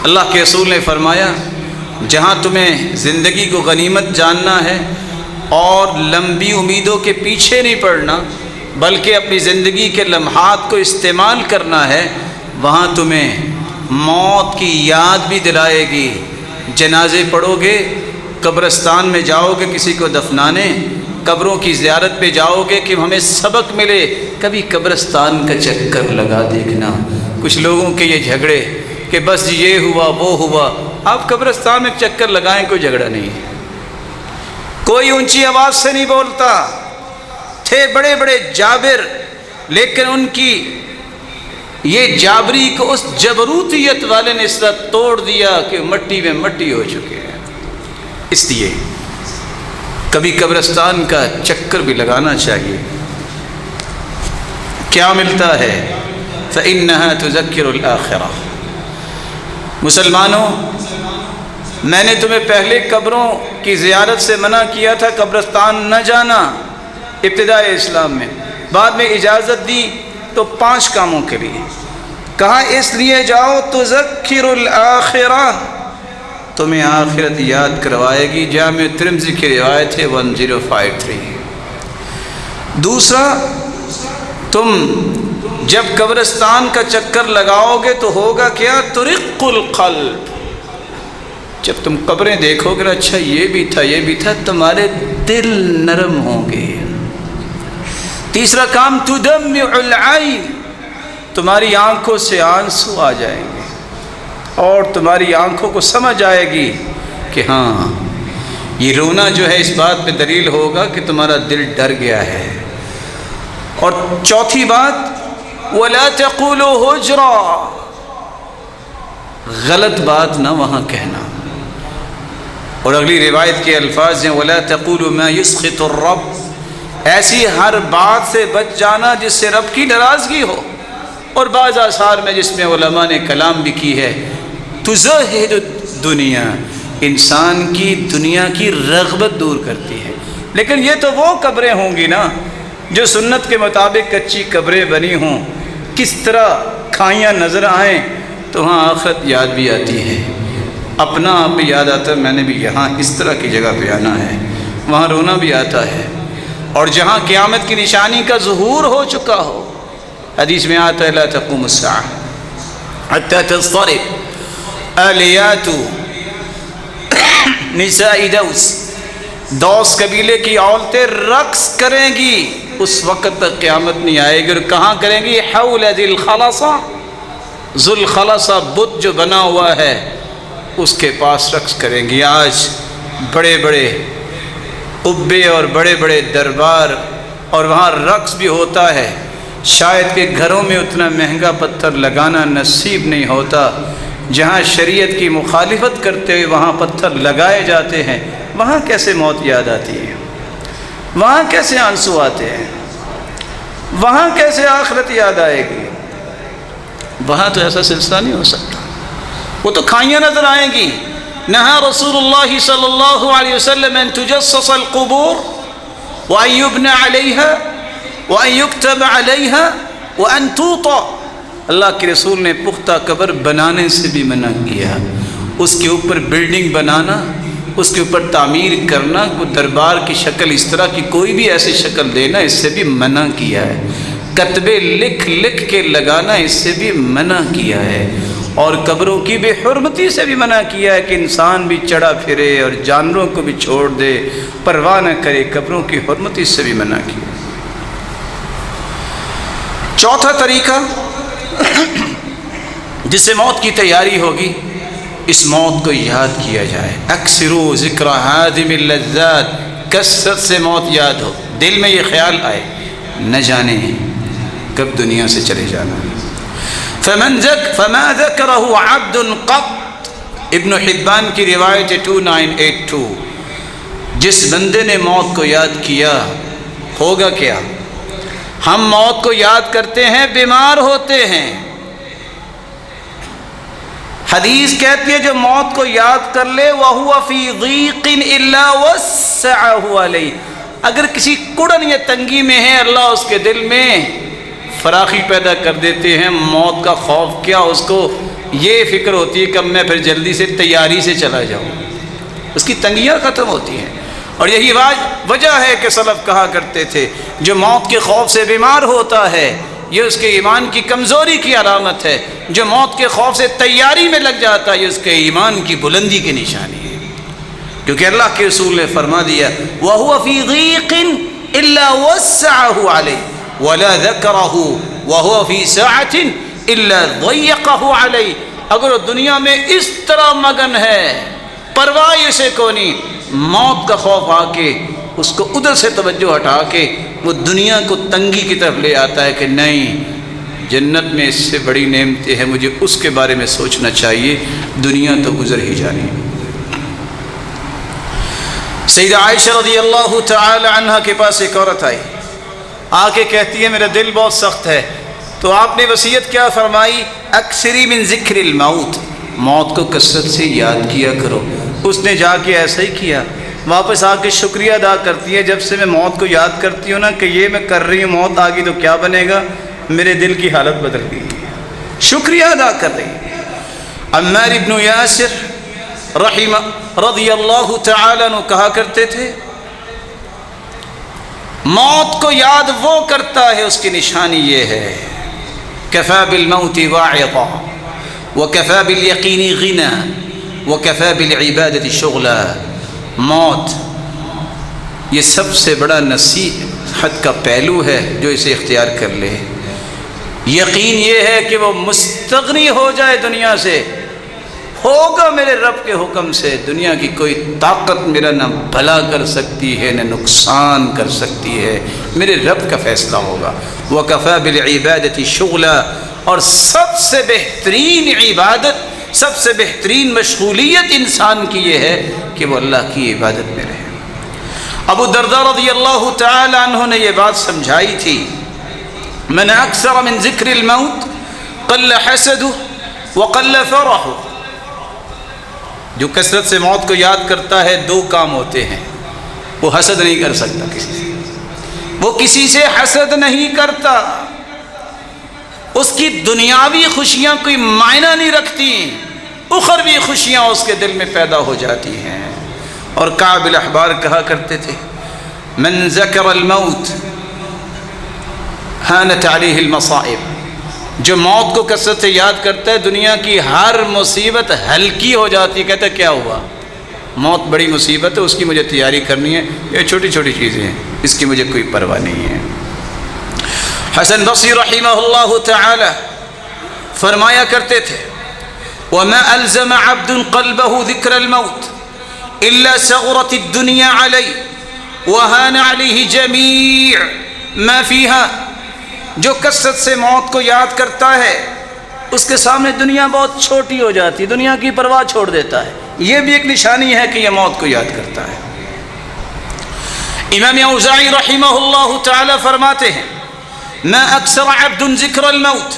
اللہ کے رسول نے فرمایا جہاں تمہیں زندگی کو غنیمت جاننا ہے اور لمبی امیدوں کے پیچھے نہیں پڑنا بلکہ اپنی زندگی کے لمحات کو استعمال کرنا ہے، وہاں تمہیں موت کی یاد بھی دلائے گی۔ جنازے پڑھو گے، قبرستان میں جاؤ گے کسی کو دفنانے، قبروں کی زیارت پہ جاؤ گے کہ ہمیں سبق ملے، کبھی قبرستان کا چکر لگا دیکھنا۔ کچھ لوگوں کے یہ جھگڑے کہ بس یہ ہوا وہ ہوا، آپ قبرستان میں چکر لگائیں، کوئی جھگڑا نہیں ہے، کوئی اونچی آواز سے نہیں بولتا۔ تھے بڑے بڑے جابر، لیکن ان کی یہ جابری کو اس جبروتیت والے نے اس طرح توڑ دیا کہ مٹی میں مٹی ہو چکے ہیں۔ اس لیے کبھی قبرستان کا چکر بھی لگانا چاہیے۔ کیا ملتا ہے؟ فَإِنَّهَا تُذَكِّرُ الْآخِرَةَ۔ مسلمانوں، میں نے تمہیں پہلے قبروں کی زیارت سے منع کیا تھا، قبرستان نہ جانا ابتدائی اسلام میں، بعد میں اجازت دی تو 5 کاموں کے لیے کہا، اس لیے جاؤ تذکر الآخرہ، تمہیں آخرت یاد کروائے گی۔ جامع ترمذی کی روایت ہے 1053۔ دوسرا، تم جب قبرستان کا چکر لگاؤ گے تو ہوگا کیا؟ ترق القلب، جب تم قبریں دیکھو گے اچھا یہ بھی تھا یہ بھی تھا، تمہارے دل نرم ہوں گے۔ تیسرا کام، تدمع العین، تمہاری آنکھوں سے آنسو آ جائیں گے اور تمہاری آنکھوں کو سمجھ آئے گی کہ ہاں یہ رونا جو ہے اس بات پہ دلیل ہوگا کہ تمہارا دل ڈر گیا ہے۔ اور چوتھی بات، وَلَا تَقُولُوا حُجْرًا، غلط بات نہ وہاں کہنا۔ اور اگلی روایت کے الفاظ ہیں، وَلَا تَقُولُوا مَا يُسْخِطُ الرَّبَّ، ایسی ہر بات سے بچ جانا جس سے رب کی ناراضگی ہو۔ اور بعض آثار میں جس میں علماء نے کلام بھی کی ہے، تزہد الدنیا، انسان کی دنیا کی رغبت دور کرتی ہے۔ لیکن یہ تو وہ قبریں ہوں گی نا جو سنت کے مطابق کچی قبریں بنی ہوں، کس طرح کھائیاں نظر آئیں تو وہاں آخرت یاد بھی آتی ہے، اپنا آپ بھی یاد آتا ہے، میں نے بھی یہاں اس طرح کی جگہ پہ آنا ہے، وہاں رونا بھی آتا ہے۔ اور جہاں قیامت کی نشانی کا ظہور ہو چکا ہو، حدیث میں آتا ہے لا تقوم الساعة حتى تضطرب آلیات نساء دوس قبیلے کی عورتیں رقص کریں گی، اس وقت تک قیامت نہیں آئے گی۔ اور کہاں کریں گی؟ حول ذی الخلصہ، ذو الخلصہ بت جو بنا ہوا ہے اس کے پاس رقص کریں گی۔ آج بڑے بڑے قبے اور بڑے بڑے دربار اور وہاں رقص بھی ہوتا ہے، شاید کہ گھروں میں اتنا مہنگا پتھر لگانا نصیب نہیں ہوتا، جہاں شریعت کی مخالفت کرتے ہوئے وہاں پتھر لگائے جاتے ہیں، وہاں کیسے موت یاد آتی ہے، وہاں کیسے آنسو آتے ہیں، وہاں کیسے آخرت یاد آئے گی؟ وہاں تو ایسا سلسلہ نہیں ہو سکتا، وہ تو کھائیاں نظر آئیں گی۔ نہا رسول اللہ صلی اللہ علیہ وسلم ان تجسس القبور وان یبنى علیها وان یکتب علیها وان توطا، اللہ کے رسول نے پختہ قبر بنانے سے بھی منع کیا، اس کے اوپر بلڈنگ بنانا، اس کے اوپر تعمیر کرنا، کوئی دربار کی شکل اس طرح کی کوئی بھی ایسی شکل دینا، اس سے بھی منع کیا ہے۔ کتبے لکھ لکھ کے لگانا، اس سے بھی منع کیا ہے۔ اور قبروں کی بے حرمتی سے بھی منع کیا ہے کہ انسان بھی چڑھا پھرے اور جانوروں کو بھی چھوڑ دے، پرواہ نہ کرے، قبروں کی حرمتی سے بھی منع کیا۔ چوتھا طریقہ جس سے موت کی تیاری ہوگی، اس موت کو یاد کیا جائے۔ اکثروا ذکر ہادم اللذات، کثرت سے موت یاد ہو، دل میں یہ خیال آئے نہ جانے کب دنیا سے چلے جانا۔ فما ذکرہ عبد قط، ابن حبان کی روایت 2982، جس بندے نے موت کو یاد کیا ہوگا کیا؟ ہم موت کو یاد کرتے ہیں، بیمار ہوتے ہیں، حدیث کہتی ہے جو موت کو یاد کر لے وَهُوَ فِي ضِيقٍ إِلَّا وَسَّعَهُ عَلَيْهِ، اگر کسی کڑن یا تنگی میں ہے اللہ اس کے دل میں فراخی پیدا کر دیتے ہیں۔ موت کا خوف کیا، اس کو یہ فکر ہوتی ہے کہ اب میں پھر جلدی سے تیاری سے چلا جاؤں، اس کی تنگیاں ختم ہوتی ہیں۔ اور یہی وجہ ہے کہ سلف کہا کرتے تھے جو موت کے خوف سے بیمار ہوتا ہے یہ اس کے ایمان کی کمزوری کی علامت ہے، جو موت کے خوف سے تیاری میں لگ جاتا ہے یہ اس کے ایمان کی بلندی کی نشانی ہے۔ کیونکہ اللہ کے رسول نے فرما دیا وَهُوَ فِي ضِيقٍ إِلَّا وَسَّعَهُ عَلَيْهِ وَلَا ذَكَرَهُ وَهُوَ فِي سَعَةٍ إِلَّا ضَيَّقَهُ عَلَيْهِ۔ اگر وہ دنیا میں اس طرح مگن ہے، پرواہ اسے کو نہیں، موت کا خوف آ کے اس کو ادھر سے توجہ ہٹا کے وہ دنیا کو تنگی کی طرف لے آتا ہے کہ نہیں، جنت میں اس سے بڑی نعمتیں ہیں، مجھے اس کے بارے میں سوچنا چاہیے، دنیا تو گزر ہی جانی ہے۔ سیدہ عائشہ رضی اللہ تعالی عنہ کے پاس ایک عورت آئی، آ کے کہتی ہے میرا دل بہت سخت ہے، تو آپ نے وصیت کیا فرمائی؟ اکثری من ذکر الموت، موت کو کثرت سے یاد کیا کرو۔ اس نے جا کے ایسا ہی کیا، واپس آ کے شکریہ ادا کرتی ہے جب سے میں موت کو یاد کرتی ہوں نا کہ یہ میں کر رہی ہوں، موت آ گئی تو کیا بنے گا، میرے دل کی حالت بدل گئی، شکریہ ادا کر رہی ہے۔ عمار ابن یاسر رضی اللہ تعالی عنہ کہا کرتے تھے موت کو یاد وہ کرتا ہے اس کی نشانی یہ ہے کفا بالموت واعظا وکفا بالیقین غنا وکفا بالعبادۃ شغلا۔ موت یہ سب سے بڑا نصیحت کا پہلو ہے جو اسے اختیار کر لے۔ یقین یہ ہے کہ وہ مستغنی ہو جائے دنیا سے، ہوگا میرے رب کے حکم سے، دنیا کی کوئی طاقت میرا نہ بھلا کر سکتی ہے نہ نقصان کر سکتی ہے، میرے رب کا فیصلہ ہوگا۔ وَكَفَى بِالْعِبَادَةِ شُغْلًا، اور سب سے بہترین عبادت، سب سے بہترین مشغولیت انسان کی یہ ہے کہ وہ اللہ کی عبادت میں رہے۔ ابو درداء رضی اللہ تعالی عنہ نے یہ بات سمجھائی تھی، من اکثر من ذکر الموت قل حسده وقل فرحه، جو کثرت سے موت کو یاد کرتا ہے دو کام ہوتے ہیں، وہ حسد نہیں کر سکتا کسی سے، وہ کسی سے حسد نہیں کرتا، اس کی دنیاوی خوشیاں کوئی معنی نہیں رکھتی، اخروی خوشیاں اس کے دل میں پیدا ہو جاتی ہیں۔ اور کعب الاحبار کہا کرتے تھے من ذکر الموت ہانت علیہ المصائب، جو موت کو کثرت سے یاد کرتا ہے دنیا کی ہر مصیبت ہلکی ہو جاتی ہے۔ کہتا ہے کیا ہوا، موت بڑی مصیبت ہے، اس کی مجھے تیاری کرنی ہے، یہ چھوٹی چھوٹی چیزیں ہیں، اس کی مجھے کوئی پرواہ نہیں ہے۔ حسن بصری رحمہ اللہ تعالی فرمایا کرتے تھے وما الزم عبد قلبه ذکر الموت الا صغرت الدنيا عليه وهان عليه جميع ما فيها، جو کثرت سے موت کو یاد کرتا ہے اس کے سامنے دنیا بہت چھوٹی ہو جاتی ہے، دنیا کی پرواہ چھوڑ دیتا ہے، یہ بھی ایک نشانی ہے کہ یہ موت کو یاد کرتا ہے۔ امام اوزاعی رحمہ اللہ تعالی فرماتے ہیں ما اکثر عبد ذکر الموت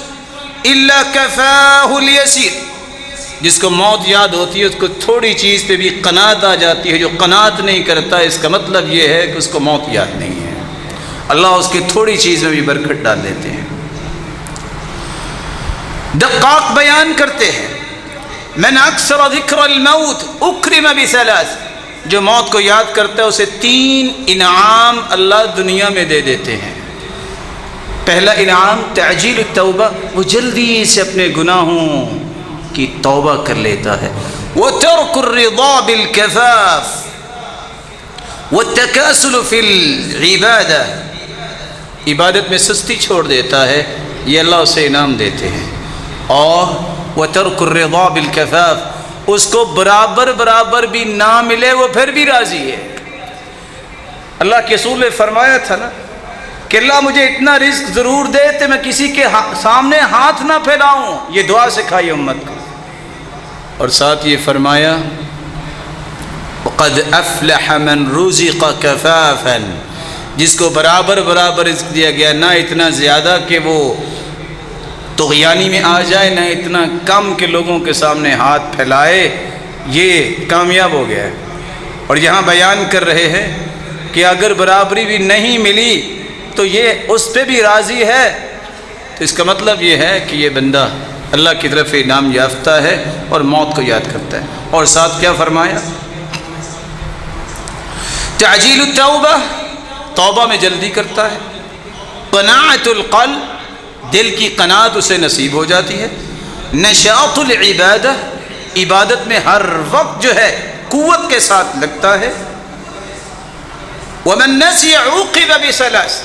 الا کفاہ الیسیر، جس کو موت یاد ہوتی ہے اس کو تھوڑی چیز پہ بھی قناعت آ جاتی ہے، جو قناعت نہیں کرتا اس کا مطلب یہ ہے کہ اس کو موت یاد نہیں ہے، اللہ اس کی تھوڑی چیز میں بھی برکت ڈال دیتے ہیں۔ دقاق بیان کرتے ہیں من اکثر ذکر الموت اکرم بثلاث، جو موت کو یاد کرتا ہے اسے 3 انعام اللہ دنیا میں دے دیتے ہیں۔ پہلا انعام تعجیل التوبہ، وہ جلدی سے اپنے گناہوں کی توبہ کر لیتا ہے۔ وترک الرضا بالکفاف والتکاسل فی العبادہ، عبادت میں سستی چھوڑ دیتا ہے، یہ اللہ اسے انعام دیتے ہیں۔ اور وترک الرضا بالکفاف، اس کو برابر برابر بھی نہ ملے وہ پھر بھی راضی ہے۔ اللہ کے رسول نے فرمایا تھا نا کہ اللہ مجھے اتنا رزق ضرور دے کہ میں کسی کے سامنے ہاتھ نہ پھیلاؤں، یہ دعا سکھائی امت کو۔ اور ساتھ یہ فرمایا وقد افلح من رزق کفافا، جس کو برابر برابر رزق دیا گیا، نہ اتنا زیادہ کہ وہ طغیانی میں آ جائے، نہ اتنا کم کہ لوگوں کے سامنے ہاتھ پھیلائے، یہ کامیاب ہو گیا ہے۔ اور یہاں بیان کر رہے ہیں کہ اگر برابری بھی نہیں ملی تو یہ اس پہ بھی راضی ہے، تو اس کا مطلب یہ ہے کہ یہ بندہ اللہ کی طرف انعام یافتہ ہے اور موت کو یاد کرتا ہے۔ اور ساتھ کیا فرمایا؟ تعجیل التوبہ، توبہ میں جلدی کرتا ہے۔ قناعت القلب، دل کی قناعت اسے نصیب ہو جاتی ہے۔ نشاط العبادہ، عبادت میں ہر وقت جو ہے قوت قوت کے ساتھ لگتا ہے۔ وَمَن نَّسِيَ عُوقِبَ بِثَلَاثٍ،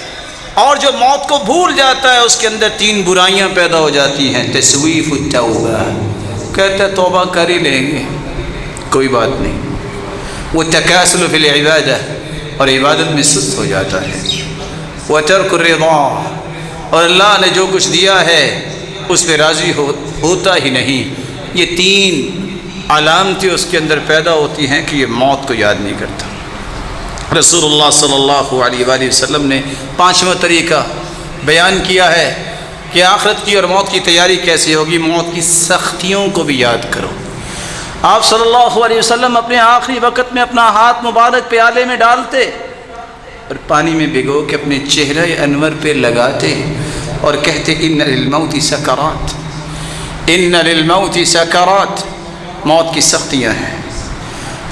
اور جو موت کو بھول جاتا ہے اس کے اندر 3 برائیاں پیدا ہو جاتی ہیں۔ تسویف التوبہ، کہتا ہے توبہ کر ہی لیں گے، کوئی بات نہیں۔ والتکاسل فی العبادہ، اور عبادت میں سست ہو جاتا ہے۔ وترک الرضا، اور اللہ نے جو کچھ دیا ہے اس پہ راضی ہوتا ہی نہیں۔ یہ 3 علامتیں اس کے اندر پیدا ہوتی ہیں کہ یہ موت کو یاد نہیں کرتا۔ رسول اللہ صلی اللہ علیہ وآلہ وسلم نے 5واں طریقہ بیان کیا ہے کہ آخرت کی اور موت کی تیاری کیسے ہوگی۔ موت کی سختیوں کو بھی یاد کرو۔ آپ صلی اللہ علیہ وسلم اپنے آخری وقت میں اپنا ہاتھ مبارک پیالے میں ڈالتے اور پانی میں بھگو کے اپنے چہرہ انور پہ لگاتے اور کہتے ان للموت سکرات، ان للموت سکرات، موت کی سختیاں ہیں۔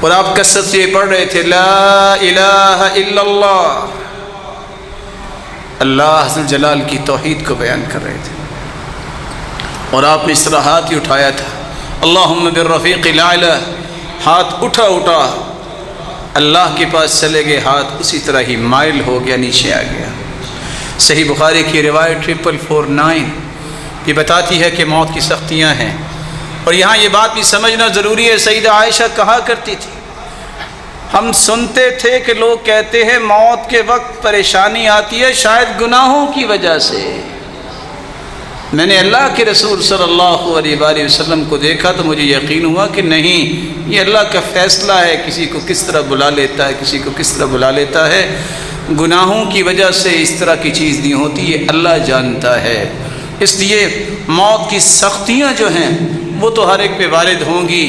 اور آپ کثرت سے پڑھ رہے تھے لا الہ الا اللہ، اللہ ذو الجلال کی توحید کو بیان کر رہے تھے۔ اور آپ نے اس طرح ہاتھ ہی اٹھایا تھا اللہم بالرفیق الاعلی، ہاتھ اٹھا اللہ کے پاس چلے گئے، ہاتھ اسی طرح ہی مائل ہو گیا، نیچے آ گیا۔ صحیح بخاری کی روایت 4449 یہ بتاتی ہے کہ موت کی سختیاں ہیں۔ اور یہاں یہ بات بھی سمجھنا ضروری ہے، سیدہ عائشہ کہا کرتی تھی، ہم سنتے تھے کہ لوگ کہتے ہیں موت کے وقت پریشانی آتی ہے شاید گناہوں کی وجہ سے۔ میں نے اللہ کے رسول صلی اللہ علیہ وآلہ وسلم کو دیکھا تو مجھے یقین ہوا کہ نہیں، یہ اللہ کا فیصلہ ہے، کسی کو کس طرح بلا لیتا ہے، کسی کو کس طرح بلا لیتا ہے۔ گناہوں کی وجہ سے اس طرح کی چیز نہیں ہوتی، یہ اللہ جانتا ہے۔ اس لیے موت کی سختیاں جو ہیں وہ تو ہر ایک پہ وارد ہوں گی،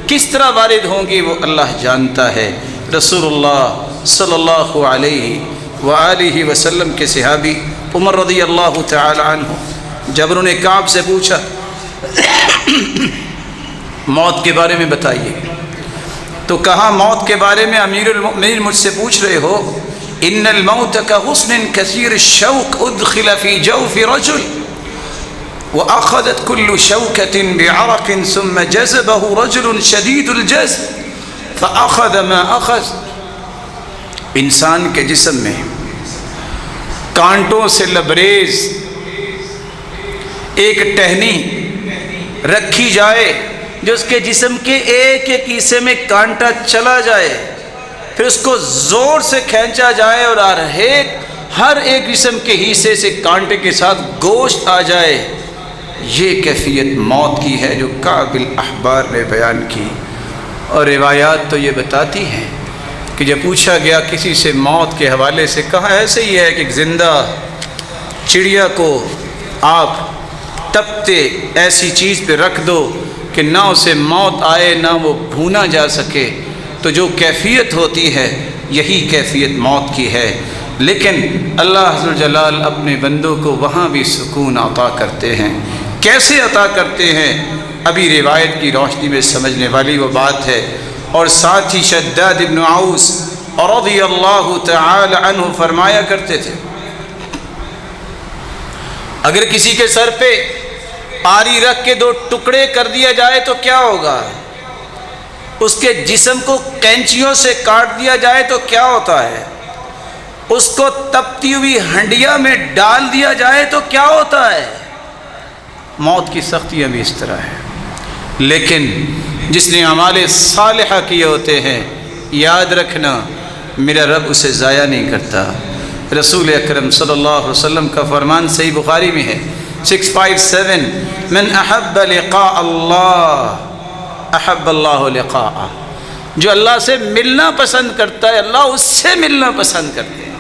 کس طرح وارد ہوں گی وہ اللہ جانتا ہے۔ رسول اللہ صلی اللہ علیہ وآلہ وسلم کے صحابی عمر رضی اللہ تعالی عنہ جب انہوں نے کعب سے پوچھا موت کے بارے میں بتائیے، تو کہا موت کے بارے میں امیر المؤمنین مجھ سے پوچھ رہے ہو، ان الموت كغصن كثير الشوك ادخل في جوف رجل واخذت كل شوكة بعرق ثم جذبه رجل شديد الجذب فاخذ ما اخذ۔ انسان کے جسم میں کانٹوں سے لبریز ایک ٹہنی رکھی جائے جو اس کے جسم کے ایک ایک حصے میں کانٹا چلا جائے، پھر اس کو زور سے کھینچا جائے اور ہر ایک جسم کے حصے سے کانٹے کے ساتھ گوشت آ جائے۔ یہ کیفیت موت کی ہے جو کعب الاحبار نے بیان کی۔ اور روایات تو یہ بتاتی ہیں کہ جب پوچھا گیا کسی سے موت کے حوالے سے، کہا ایسے ہی ہے کہ ایک زندہ چڑیا کو آپ تپتے ایسی چیز پہ رکھ دو کہ نہ اسے موت آئے نہ وہ بھونا جا سکے، تو جو کیفیت ہوتی ہے یہی کیفیت موت کی ہے۔ لیکن اللہ ذو الجلال اپنے بندوں کو وہاں بھی سکون عطا کرتے ہیں۔ کیسے عطا کرتے ہیں؟ ابھی روایت کی روشنی میں سمجھنے والی وہ بات ہے۔ اور ساتھ ہی شداد ابن عوس رضی اللہ تعالی عنہ فرمایا کرتے تھے، اگر کسی کے سر پہ آری رکھ کے 2 ٹکڑے کر دیا جائے تو کیا ہوگا؟ اس کے جسم کو کینچیوں سے کاٹ دیا جائے تو کیا ہوتا ہے؟ اس کو تپتی ہوئی ہنڈیا میں ڈال دیا جائے تو کیا ہوتا ہے؟ موت کی سختیاں بھی اس طرح ہے۔ لیکن جس نے اعمال صالحہ کیے ہوتے ہیں، یاد رکھنا میرا رب اسے ضائع نہیں کرتا۔ رسول اکرم صلی اللہ علیہ وسلم کا فرمان صحیح بخاری میں ہے 657، من احب لقاء اللہ احب اللہ لقاءہ، جو اللہ سے ملنا پسند کرتا ہے اللہ اس سے ملنا پسند کرتے ہیں۔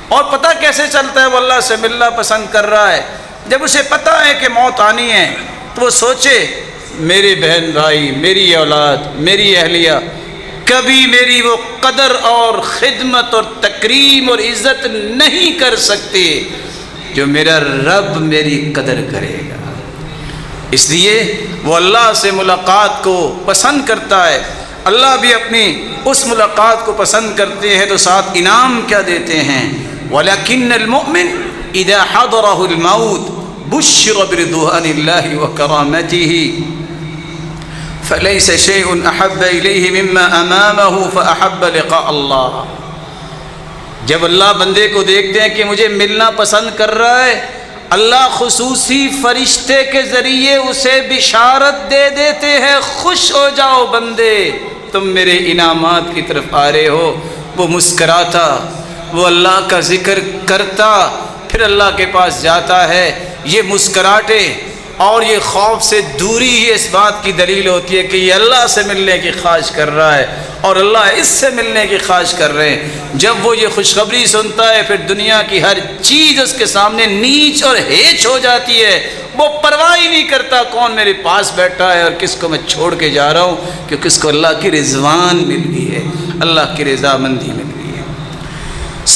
اور پتہ کیسے چلتا ہے وہ اللہ سے ملنا پسند کر رہا ہے؟ جب اسے پتہ ہے کہ موت آنی ہے تو وہ سوچے میرے بہن بھائی، میری اولاد، میری اہلیہ کبھی میری وہ قدر اور خدمت اور تکریم اور عزت نہیں کر سکتے جو میرا رب میری قدر کرے گا۔ اس لیے وہ اللہ سے ملاقات کو پسند کرتا ہے، اللہ بھی اپنی اس ملاقات کو پسند کرتے ہیں تو ساتھ انعام کیا دیتے ہیں؟ وَلَكِنَّ الْمُؤْمِنَ إِذَا حَضَرَهُ الْمَوْتُ بُشِّرَ بِرِضْوَانِ اللَّهِ وَكَرَامَتِهِ فلیس شیء احب الیہ مما امامہ فاحب لقاء اللہ۔ جب اللہ بندے کو دیکھتے ہیں کہ مجھے ملنا پسند کر رہا ہے، اللہ خصوصی فرشتے کے ذریعے اسے بشارت دے دیتے ہیں، خوش ہو جاؤ بندے، تم میرے انعامات کی طرف آ رہے ہو۔ وہ مسکراتا، وہ اللہ کا ذکر کرتا، پھر اللہ کے پاس جاتا ہے۔ یہ مسکراہٹے اور یہ خوف سے دوری ہی اس بات کی دلیل ہوتی ہے کہ یہ اللہ سے ملنے کی خواہش کر رہا ہے اور اللہ اس سے ملنے کی خواہش کر رہے ہیں۔ جب وہ یہ خوشخبری سنتا ہے، پھر دنیا کی ہر چیز اس کے سامنے نیچ اور ہیچ ہو جاتی ہے۔ وہ پرواہ ہی نہیں کرتا کون میرے پاس بیٹھا ہے اور کس کو میں چھوڑ کے جا رہا ہوں، کیونکہ اس کو اللہ کی رضوان مل گئی ہے، اللہ کی رضامندی مل گئی ہے۔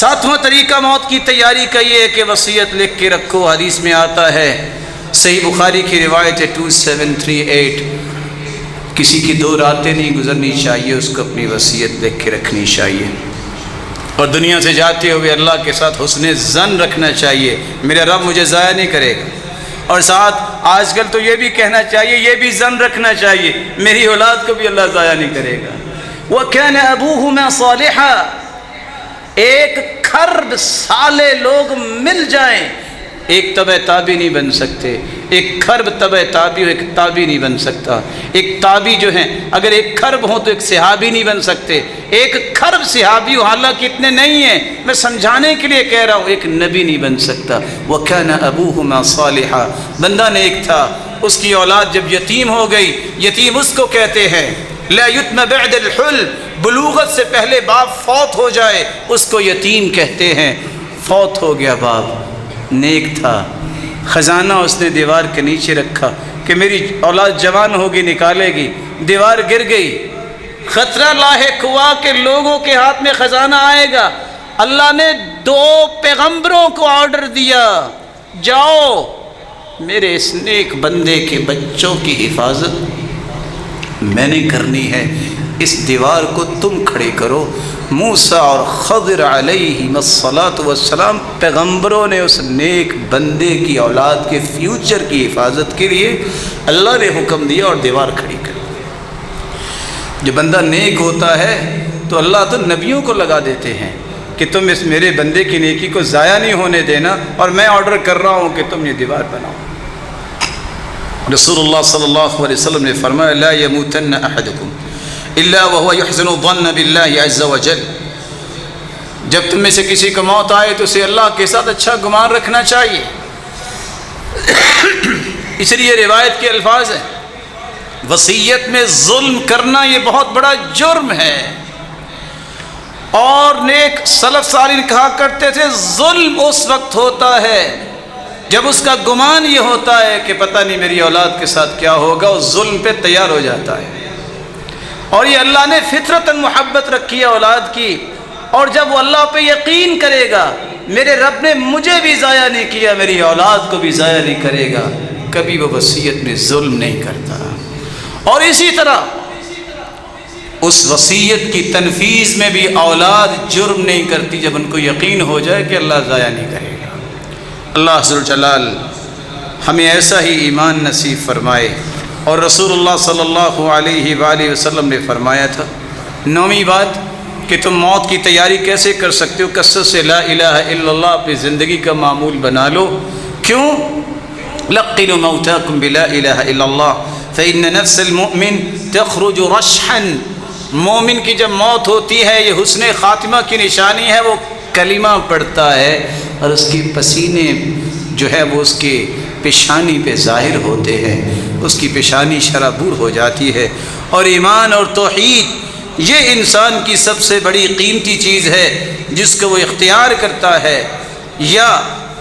ساتواں طریقہ موت کی تیاری کا یہ ہے کہ وصیت لکھ کے رکھو۔ حدیث میں آتا ہے، صحیح بخاری کی روایت ہے 2738، کسی کی 2 راتیں نہیں گزرنی چاہیے، اس کو اپنی وصیت لکھ کے رکھنی چاہیے، اور دنیا سے جاتے ہوئے اللہ کے ساتھ حسن ظن رکھنا چاہیے، میرا رب مجھے ضائع نہیں کرے گا۔ اور ساتھ آج کل تو یہ بھی کہنا چاہیے، یہ بھی ظن رکھنا چاہیے، میری اولاد کو بھی اللہ ضائع نہیں کرے گا۔ وَكَانَ أَبُوهُمَا صَالِحًا، ایک کھرب سالے لوگ مل جائیں، ایک تبع تابی نہیں بن سکتے۔ ایک کھرب تبع تابی ہو، ایک تابی نہیں بن سکتا۔ ایک تابی جو ہیں اگر ایک کھرب ہو تو ایک صحابی نہیں بن سکتے۔ ایک کھرب صحابی ہو، حالانکہ اتنے نہیں ہیں، میں سمجھانے کے لیے کہہ رہا ہوں، ایک نبی نہیں بن سکتا۔ وَكَانَ أَبُوهُمَا صَالِحًا، بندہ نیک تھا، اس کی اولاد جب یتیم ہو گئی، یتیم اس کو کہتے ہیں لا یتم بعد الحلم، بلوغت سے پہلے باپ فوت ہو جائے اس کو یتیم کہتے ہیں۔ فوت ہو گیا باپ، نیک تھا، خزانہ اس نے دیوار کے نیچے رکھا کہ میری اولاد جوان ہوگی نکالے گی، دیوار گر گئی، خطرہ لاحق ہوا کہ لوگوں کے ہاتھ میں خزانہ آئے گا۔ اللہ نے 2 پیغمبروں کو آرڈر دیا، جاؤ میرے اس نیک بندے کے بچوں کی حفاظت میں نے کرنی ہے، اس دیوار کو تم کھڑے کرو۔ موسیٰ اور خضر علیہم الصلاۃ والسلام پیغمبروں نے اس نیک بندے کی اولاد کے فیوچر کی حفاظت کے لیے اللہ نے حکم دیا اور دیوار کھڑی کر دی۔ جو بندہ نیک ہوتا ہے تو اللہ تو نبیوں کو لگا دیتے ہیں کہ تم اس میرے بندے کی نیکی کو ضائع نہیں ہونے دینا، اور میں آرڈر کر رہا ہوں کہ تم یہ دیوار بناؤ۔ رسول اللہ صلی اللہ علیہ وسلم نے فرمایا لا یموتن احدکم الا وهو يحسن الظن بالله عز وجل، جب تم میں سے کسی کو موت آئے تو اسے اللہ کے ساتھ اچھا گمان رکھنا چاہیے۔ اس لیے روایت کے الفاظ ہیں، وصیت میں ظلم کرنا یہ بہت بڑا جرم ہے، اور نیک سلف صالحین کہا کرتے تھے ظلم اس وقت ہوتا ہے جب اس کا گمان یہ ہوتا ہے کہ پتہ نہیں میری اولاد کے ساتھ کیا ہوگا، اس ظلم پہ تیار ہو جاتا ہے۔ اور یہ اللہ نے فطرتاً محبت رکھی ہے اولاد کی، اور جب وہ اللہ پہ یقین کرے گا میرے رب نے مجھے بھی ضائع نہیں کیا، میری اولاد کو بھی ضائع نہیں کرے گا، کبھی وہ وصیت میں ظلم نہیں کرتا۔ اور اسی طرح اس وصیت کی تنفیذ میں بھی اولاد جرم نہیں کرتی جب ان کو یقین ہو جائے کہ اللہ ضائع نہیں کرے گا۔ اللہ ذوالجلال ہمیں ایسا ہی ایمان نصیب فرمائے۔ اور رسول اللہ صلی اللہ علیہ وآلہ وسلم نے فرمایا تھا، 9ویں بات کہ تم موت کی تیاری کیسے کر سکتے ہو، کثرت سے لا الہ الا اللہ اپنی زندگی کا معمول بنا لو۔ کیوں؟ لقنوا موتاکم بلا الہ الا اللہ فإن نفس المؤمن تخرج رشحا، مومن کی جب موت ہوتی ہے یہ حسن خاتمہ کی نشانی ہے، وہ کلمہ پڑھتا ہے اور اس کی پسینے جو ہے وہ اس کے پیشانی پہ ظاہر ہوتے ہیں، اس کی پیشانی شرابور ہو جاتی ہے۔ اور ایمان اور توحید یہ انسان کی سب سے بڑی قیمتی چیز ہے جس کو وہ اختیار کرتا ہے، یا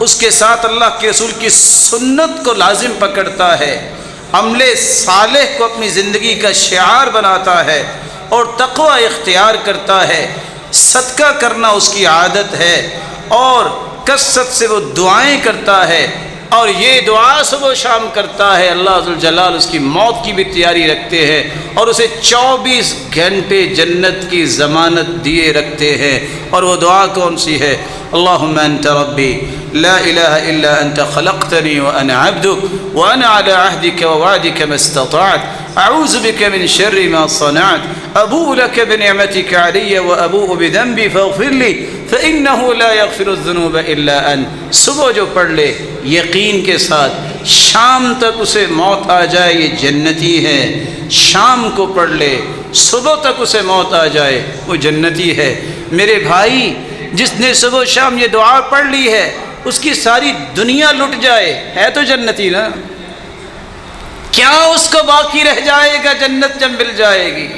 اس کے ساتھ اللہ کے رسول کی سنت کو لازم پکڑتا ہے، عمل صالح کو اپنی زندگی کا شعار بناتا ہے، اور تقوی اختیار کرتا ہے، صدقہ کرنا اس کی عادت ہے، اور کثرت سے وہ دعائیں کرتا ہے، اور یہ دعا صبح و شام کرتا ہے، اللہ ذوالجلال اس کی موت کی بھی تیاری رکھتے ہیں اور اسے 24 گھنٹے جنت کی ضمانت دیے رکھتے ہیں۔ اور وہ دعا کون سی ہے؟ اللہم انت ربی لا الہ الا انت خلقتنی وانا عبدک وانا علی عہدک ووعدک ما استطعت اعوذ بک من شر ما صنعت ابوء لک بنعمتک علی وابوء بذنبی فاغفر لی فإنہ لا یغفر الذنوب الا انت۔ صبح جو پڑھ لے یقین کے ساتھ شام تک اسے موت آ جائے یہ جنتی ہے، شام کو پڑھ لے صبح تک اسے موت آ جائے وہ جنتی ہے۔ میرے بھائی، جس نے صبح و شام یہ دعا پڑھ لی ہے اس کی ساری دنیا لٹ جائے ہے تو جنتی نا، کیا اس کو باقی رہ جائے گا جنت جب مل جائے گی؟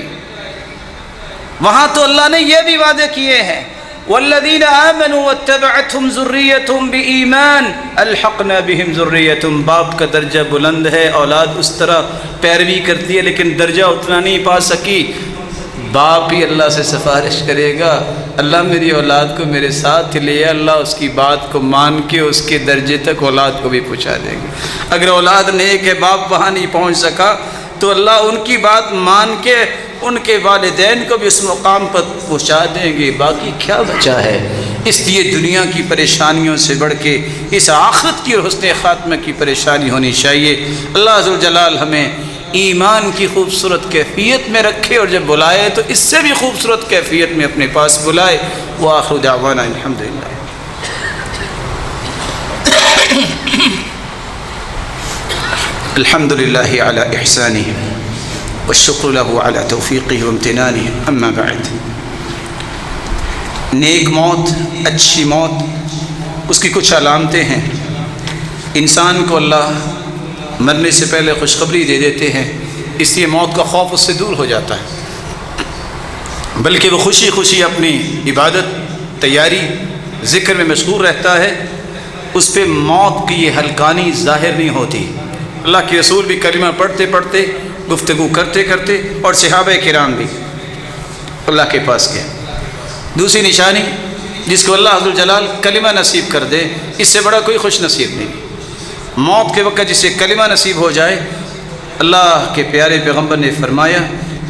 وہاں تو اللہ نے یہ بھی وعدے کیے ہیں والذین آمنوا واتبعتهم ذریتهم بایمان الحقنا بهم ذریتهم۔ باپ کا درجہ بلند ہے، اولاد اس طرح پیروی کرتی ہے لیکن درجہ اتنا نہیں پا سکی، باپ ہی اللہ سے سفارش کرے گا اللہ میری اولاد کو میرے ساتھ لے، اللہ اس کی بات کو مان کے اس کے درجے تک اولاد کو بھی پہنچا دیں گے۔ اگر اولاد نیک ہے، باپ وہاں نہیں پہنچ سکا تو اللہ ان کی بات مان کے ان کے والدین کو بھی اس مقام پر پہنچا دیں گے، باقی کیا بچا ہے؟ اس لیے دنیا کی پریشانیوں سے بڑھ کے اس آخرت کی اور حسن خاتمہ کی پریشانی ہونی چاہیے۔ اللہ ذوالجلال ہمیں ایمان کی خوبصورت کیفیت میں رکھے اور جب بلائے تو اس سے بھی خوبصورت کیفیت میں اپنے پاس بلائے۔ وآخر دعوانا الحمدللہ۔ الحمدللہ علی احسانہ والشکر لہ علی توفیقہ وامتنانہ، اما بعد۔ نیک موت، اچھی موت، اس کی کچھ علامتیں ہیں۔ انسان کو اللہ مرنے سے پہلے خوشخبری دے دیتے ہیں، اس لیے موت کا خوف اس سے دور ہو جاتا ہے، بلکہ وہ خوشی خوشی اپنی عبادت، تیاری، ذکر میں مشغول رہتا ہے، اس پہ موت کی یہ ہلکانی ظاہر نہیں ہوتی۔ اللہ کے رسول بھی کلمہ پڑھتے پڑھتے، گفتگو کرتے کرتے، اور صحابہ کرام بھی اللہ کے پاس گئے۔ دوسری نشانی، جس کو اللہ ذوالجلال کلمہ نصیب کر دے، اس سے بڑا کوئی خوش نصیب نہیں۔ موت کے وقت جسے کلمہ نصیب ہو جائے، اللہ کے پیارے پیغمبر نے فرمایا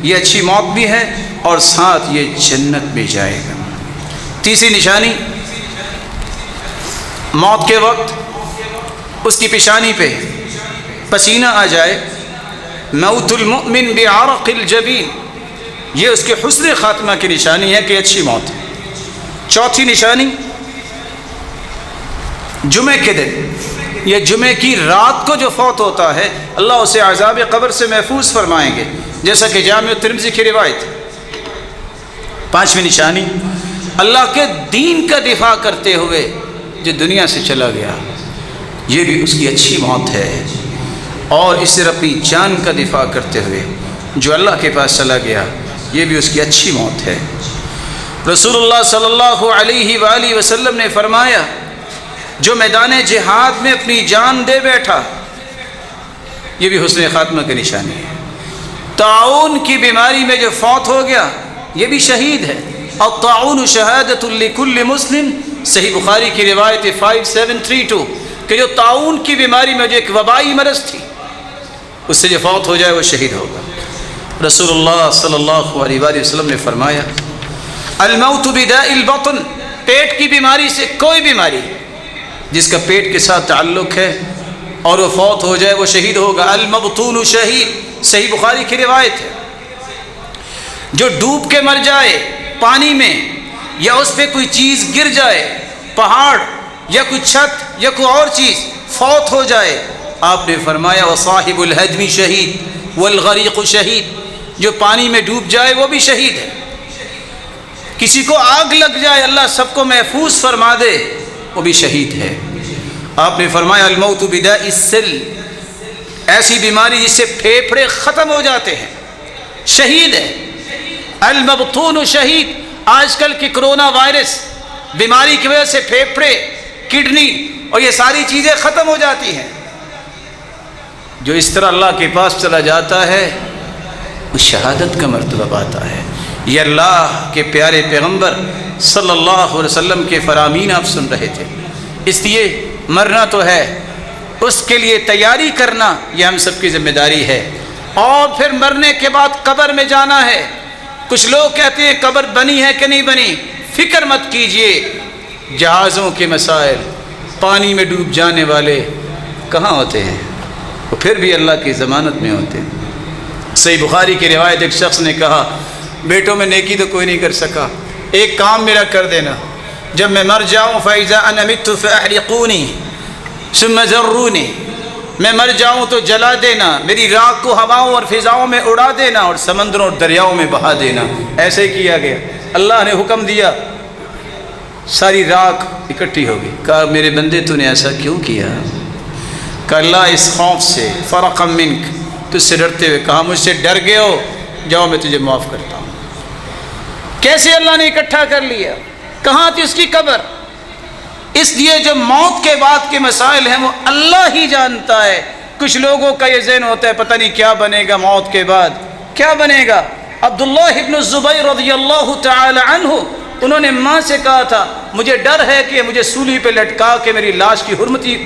یہ اچھی موت بھی ہے اور ساتھ یہ جنت بھی جائے گا۔ تیسری نشانی، موت کے وقت اس کی پیشانی پہ پسینہ آ جائے، موت المؤمن بعرق الجبین، یہ اس کے حسن خاتمہ کی نشانی ہے کہ اچھی موت ہے۔ چوتھی نشانی، جمعے کے دن یا جمعے کی رات کو جو فوت ہوتا ہے اللہ اسے عذاب قبر سے محفوظ فرمائیں گے، جیسا کہ جامع ترمذی کی روایت۔ پانچویں نشانی، اللہ کے دین کا دفاع کرتے ہوئے جو دنیا سے چلا گیا، یہ بھی اس کی اچھی موت ہے، اور اس سے اپنی جان کا دفاع کرتے ہوئے جو اللہ کے پاس چلا گیا، یہ بھی اس کی اچھی موت ہے۔ رسول اللہ صلی اللہ علیہ وآلہ وسلم نے فرمایا جو میدان جہاد میں اپنی جان دے بیٹھا، یہ بھی حسن خاتمہ کی نشانی ہے۔ طاعون کی بیماری میں جو فوت ہو گیا، یہ بھی شہید ہے۔ الطاعون شہادۃ لکل مسلم، صحیح بخاری کی روایت 5732، کہ جو طاعون کی بیماری میں جو ایک وبائی مرض تھی، اس سے جو فوت ہو جائے وہ شہید ہوگا۔ رسول اللہ صلی اللہ علیہ وآلہ وسلم نے فرمایا الموت بداء البطن، پیٹ کی بیماری سے کوئی بیماری جس کا پیٹ کے ساتھ تعلق ہے اور وہ فوت ہو جائے وہ شہید ہوگا۔ المبطون شہید، صحیح بخاری کی روایت ہے۔ جو ڈوب کے مر جائے پانی میں، یا اس پہ کوئی چیز گر جائے، پہاڑ یا کوئی چھت یا کوئی اور چیز، فوت ہو جائے، آپ نے فرمایا وصاحب الہدم شہید والغریق شہید، جو پانی میں ڈوب جائے وہ بھی شہید ہے۔ کسی کو آگ لگ جائے، اللہ سب کو محفوظ فرما دے، وہ بھی شہید ہے۔ آپ نے فرمایا الموت بداء السل، ایسی بیماری جس سے پھیپھڑے ختم ہو جاتے ہیں، شہید ہے۔ المبطون شہید، آج کل کی کرونا وائرس بیماری کی وجہ سے پھیپھڑے، کڈنی اور یہ ساری چیزیں ختم ہو جاتی ہیں۔ جو اس طرح اللہ کے پاس چلا جاتا ہے وہ شہادت کا مرتبہ پاتا ہے۔ یہ اللہ کے پیارے پیغمبر صلی اللہ علیہ وسلم کے فرامین آپ سن رہے تھے۔ اس لیے مرنا تو ہے، اس کے لیے تیاری کرنا یہ ہم سب کی ذمہ داری ہے۔ اور پھر مرنے کے بعد قبر میں جانا ہے۔ کچھ لوگ کہتے ہیں قبر بنی ہے کہ نہیں بنی، فکر مت کیجئے، جہازوں کے مسائل، پانی میں ڈوب جانے والے کہاں ہوتے ہیں، وہ پھر بھی اللہ کی ضمانت میں ہوتے ہیں۔ صحیح بخاری کی روایت، ایک شخص نے کہا بیٹوں میں نیکی تو کوئی نہیں کر سکا، ایک کام میرا کر دینا، جب میں مر جاؤں فَإِذَا أَنَا مِتُّ فَأَحْرِقُونِي ثُمَّ ذَرُّونِي، میں مر جاؤں تو جلا دینا، میری راکھ کو ہواؤں اور فضاؤں میں اڑا دینا اور سمندروں اور دریاؤں میں بہا دینا۔ ایسے ہی کیا گیا، اللہ نے حکم دیا، ساری راکھ اکٹھی ہو گئی۔ کہا میرے بندے تو نے ایسا کیوں کیا؟ کہ اللہ اس خوف سے فرقا منک، تجھ سے ڈرتے ہوئے، کہا مجھ سے ڈر گئے ہو، جاؤ میں تجھے معاف کرتا ہوں۔ کیسے اللہ نے اکٹھا کر لیا؟ کہاں تھی اس کی قبر؟ اس لیے جو موت کے بعد کے مسائل ہیں وہ اللہ ہی جانتا ہے۔ کچھ لوگوں کا یہ ذہن ہوتا ہے پتہ نہیں کیا بنے گا موت کے بعد، کیا بنے گا۔ عبداللہ ابن الزبیر رضی اللہ تعالی عنہ، انہوں نے ماں سے کہا تھا مجھے ڈر ہے کہ مجھے سولی پہ لٹکا کے میری لاش کی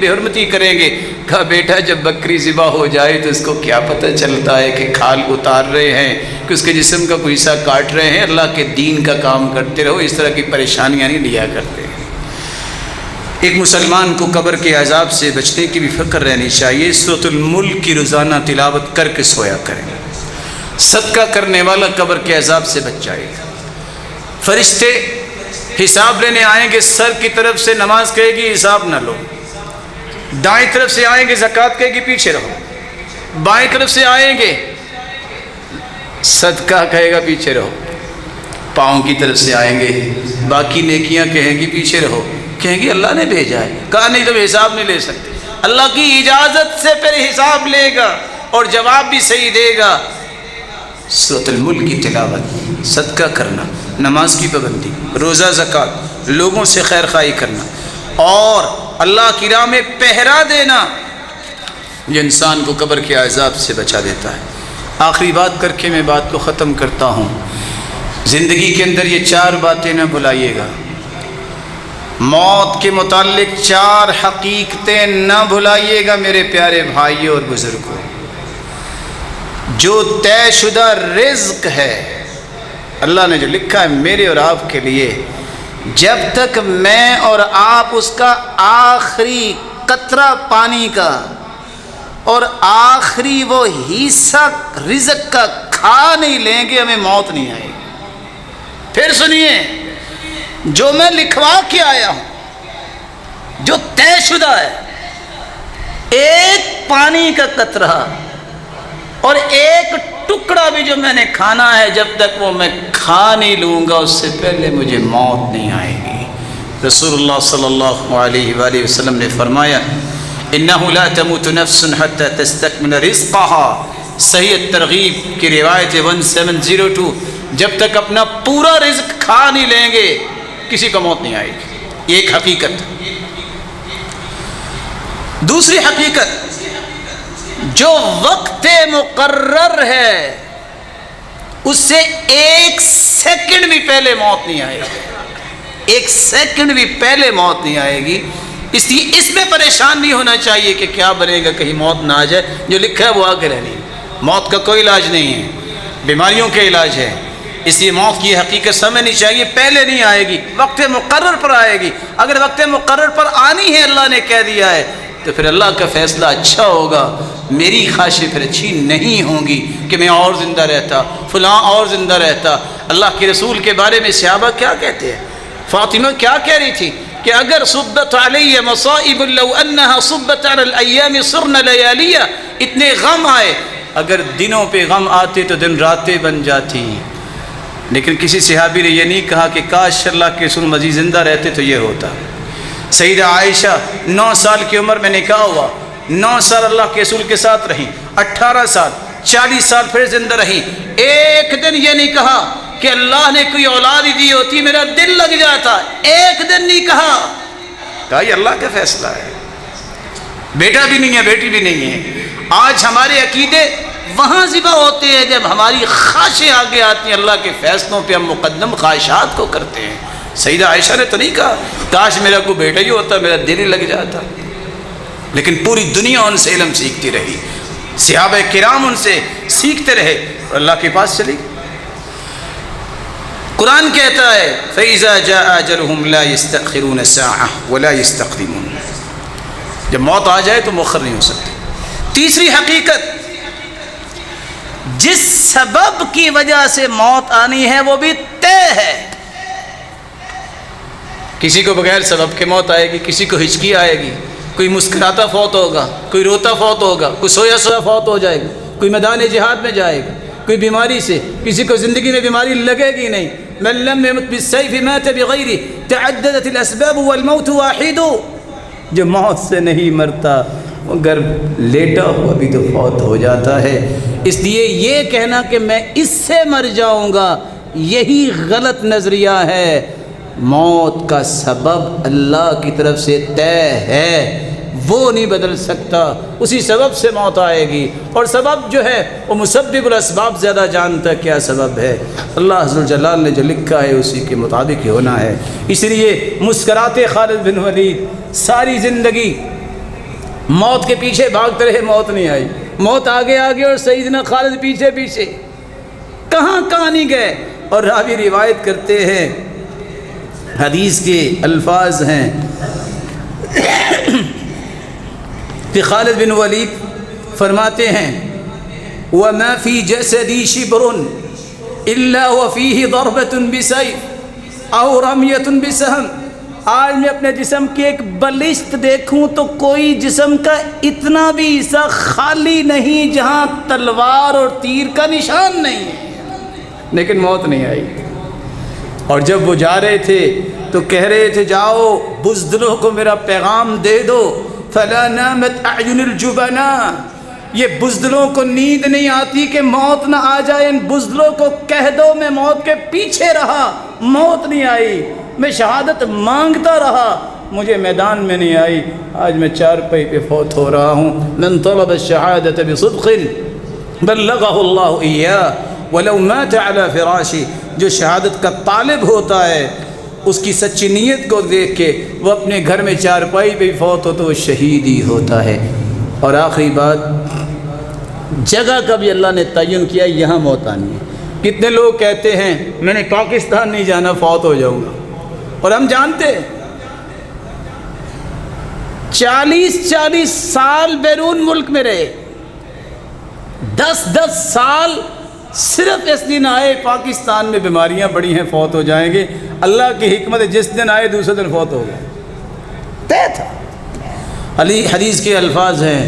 بے حرمتی کریں گے۔ کہا بیٹا جب بکری ذبح ہو جائے تو اس کو کیا پتہ چلتا ہے کہ کھال اتار رہے ہیں کہ اس کے جسم کا کوئی حصہ کاٹ رہے ہیں، اللہ کے دین کا کام کرتے رہو، اس طرح کی پریشانیاں نہیں لیا کرتے۔ ایک مسلمان کو قبر کے عذاب سے بچنے کی بھی فکر رہنی چاہیے۔ سورۃ الملک کی روزانہ تلاوت کر کے سویا کریں، صدقہ کرنے والا قبر کے عذاب سے بچ جائے گا۔ فرشتے حساب لینے آئیں گے، سر کی طرف سے نماز کہے گی حساب نہ لو، دائیں طرف سے آئیں گے زکوٰۃ کہے گی پیچھے رہو، بائیں طرف سے آئیں گے صدقہ کہے گا پیچھے رہو، پاؤں کی طرف سے آئیں گے باقی نیکیاں کہیں گی پیچھے رہو، کہیں گی اللہ نے بھیجا ہے۔ کہا نہیں تم حساب نہیں لے سکتے، اللہ کی اجازت سے پھر حساب لے گا اور جواب بھی صحیح دے گا۔ سورۃ الملک کی تلاوت، صدقہ کرنا، نماز کی پابندی، روزہ زکوٰۃ، لوگوں سے خیر خواہی کرنا اور اللہ کی راہ میں پہرا دینا، یہ انسان کو قبر کے عذاب سے بچا دیتا ہے۔ آخری بات کر کے میں بات کو ختم کرتا ہوں۔ زندگی کے اندر یہ 4 باتیں نہ بھلائیے گا، موت کے متعلق 4 حقیقتیں نہ بھلائیے گا میرے پیارے بھائیوں اور بزرگوں۔ جو طے شدہ رزق ہے اللہ نے جو لکھا ہے میرے اور آپ کے لیے، جب تک میں اور آپ اس کا آخری قطرہ پانی کا اور آخری وہ حصہ رزق کا کھا نہیں لیں گے ہمیں موت نہیں آئے گی۔ پھر سنیے، جو میں لکھوا کے آیا ہوں، جو طے شدہ ہے، ایک پانی کا قطرہ اور ایک ٹکڑا بھی جو میں نے کھانا ہے، جب تک وہ میں کھا نہیں لوں گا اس سے پہلے مجھے موت نہیں آئے گی۔ رسول اللہ صلی اللہ علیہ وآلہ وسلم نے فرمایا انہ لا تموت نفس حتی تستکمل رزقہا، صحیح ترغیب کی روایت 1702، جب تک اپنا پورا رزق کھا نہیں لیں گے کسی کو موت نہیں آئے گی۔ یہ ایک حقیقت۔ دوسری حقیقت، جو وقت مقرر ہے اس سے 1 سیکنڈ بھی پہلے موت نہیں آئے گی، 1 سیکنڈ بھی پہلے موت نہیں آئے گی۔ اس لیے اس میں پریشان نہیں ہونا چاہیے کہ کیا بنے گا کہیں موت نہ آ جائے، جو لکھا ہے وہ آ کے رہنی۔ موت کا کوئی علاج نہیں ہے، بیماریوں کے علاج ہے، اس لیے موت کی حقیقت سمجھنی چاہیے، پہلے نہیں آئے گی، وقت مقرر پر آئے گی۔ اگر وقت مقرر پر آنی ہے اللہ نے کہہ دیا ہے تو پھر اللہ کا فیصلہ اچھا ہوگا، میری خواہشیں پھر اچھی نہیں ہوں گی کہ میں اور زندہ رہتا، فلاں اور زندہ رہتا۔ اللہ کے رسول کے بارے میں صحابہ کیا کہتے ہیں؟ فاطمہ کیا کہہ رہی تھی کہ اگر صبت علی مصائب لو انہا صبت علی الایام صرن لیالیہ، اتنے غم آئے، اگر دنوں پہ غم آتے تو دن راتیں بن جاتی۔ لیکن کسی صحابی نے یہ نہیں کہا کہ کاش اللہ کے رسول مزید زندہ رہتے تو یہ ہوتا۔ سیدہ عائشہ 9 سال کی عمر میں نکاح ہوا، 9 سال اللہ کے رسول کے ساتھ رہیں، 18 سال 40 سال پھر زندہ رہیں، ایک دن یہ نہیں کہا کہ اللہ نے کوئی اولاد دی ہوتی میرا دل لگ جاتا، ایک دن نہیں کہا یہ اللہ کا فیصلہ ہے۔ بیٹا بھی نہیں ہے، بیٹی بھی نہیں ہے۔ آج ہمارے عقیدے وہاں ذبح ہوتے ہیں جب ہماری خواہشیں آگے آتی ہیں، اللہ کے فیصلوں پہ ہم مقدم خواہشات کو کرتے ہیں۔ سیدہ عائشہ نے تو نہیں کہا کاش میرا کوئی بیٹا ہی ہوتا میرا دل ہی لگ جاتا۔ لیکن پوری دنیا ان سے علم سیکھتی رہی، صحابہ کرام ان سے سیکھتے رہے اور اللہ کے پاس چلی۔ قرآن کہتا ہے فَإِذَا جَاءَ أَجَلُهُمْ لَا يَسْتَأْخِرُونَ سَاعَةً وَلَا يَسْتَقْدِمُونَ، جب موت آ جائے تو مؤخر نہیں ہو سکتی۔ تیسری حقیقت، جس سبب کی وجہ سے موت آنی ہے وہ بھی طے ہے۔ کسی کو بغیر سبب کے موت آئے گی، کسی کو ہچکی آئے گی، کوئی مسکراتا فوت ہوگا، کوئی روتا فوت ہوگا، کوئی سویا سویا فوت ہو جائے گا، کوئی میدان جہاد میں جائے گا، کوئی بیماری سے، کسی کو زندگی میں بیماری لگے گی نہیں۔ من لم يمت بالسيف مات بغيره تعددت الاسباب والموت واحد، جو موت سے نہیں مرتا وہ گر لیٹا ہوا بھی تو فوت ہو جاتا ہے۔ اس لیے یہ کہنا کہ میں اس سے مر جاؤں گا یہی غلط نظریہ ہے۔ موت کا سبب اللہ کی طرف سے طے ہے، وہ نہیں بدل سکتا، اسی سبب سے موت آئے گی، اور سبب جو ہے وہ مسبب الاسباب زیادہ جانتا ہے کیا سبب ہے۔ اللہ ذو الجلال نے جو لکھا ہے اسی کے مطابق ہی ہونا ہے۔ اس لیے مسکراتے خالد بن ولید ساری زندگی موت کے پیچھے بھاگتے رہے، موت نہیں آئی، موت آگے آگے اور سیدنا خالد پیچھے پیچھے، کہاں کہاں نہیں گئے۔ اور راوی روایت کرتے ہیں، حدیث کے الفاظ ہیں کہ خالد بن ولید فرماتے ہیں وَمَا فِي جَسَدِي شِبْرٌ إِلَّا وَفِيهِ ضَرْبَةٌ بِسَيْفٍ أَوْ رَمْيَةٌ بِسَهْمٍ، آج میں اپنے جسم کی ایک بلشت دیکھوں تو کوئی جسم کا اتنا بھی حصہ خالی نہیں جہاں تلوار اور تیر کا نشان نہیں ہے، لیکن موت نہیں آئی۔ اور جب وہ جا رہے تھے تو کہہ رہے تھے جاؤ بزدلوں کو میرا پیغام دے دو، فَلَا نَامَتْ أَعْيُنُ الْجُبَنَاءِ، یہ بزدلوں کو نیند نہیں آتی کہ موت نہ آ جائے، ان بزدلوں کو کہہ دو میں موت کے پیچھے رہا، موت نہیں آئی، میں شہادت مانگتا رہا، مجھے میدان میں نہیں آئی، آج میں چارپائی پہ فوت ہو رہا ہوں۔ مَنْ طَلَبَ الشَّهَادَةَ بِصِدْقٍ بَلَّغَهُ اللَّهُ إِيَّاهُ وَلَوْ مَاتَ عَلَى فِرَاشِهِ، جو شہادت کا طالب ہوتا ہے اس کی سچی نیت کو دیکھ کے وہ اپنے گھر میں چارپائی پہ فوت ہو تو وہ شہید ہی ہوتا ہے۔ اور آخری بات، جگہ کا بھی اللہ نے تعین کیا، یہاں موت آنی ہے۔ کتنے لوگ کہتے ہیں میں نے پاکستان نہیں جانا فوت ہو جاؤں گا، اور ہم جانتے 40 سال بیرون ملک میں رہے، 10 سال صرف اس دن آئے پاکستان میں بیماریاں بڑی ہیں فوت ہو جائیں گے، اللہ کی حکمت جس دن آئے دوسرے دن فوت ہو گئے، طے تھا۔ حدیث کے الفاظ ہیں،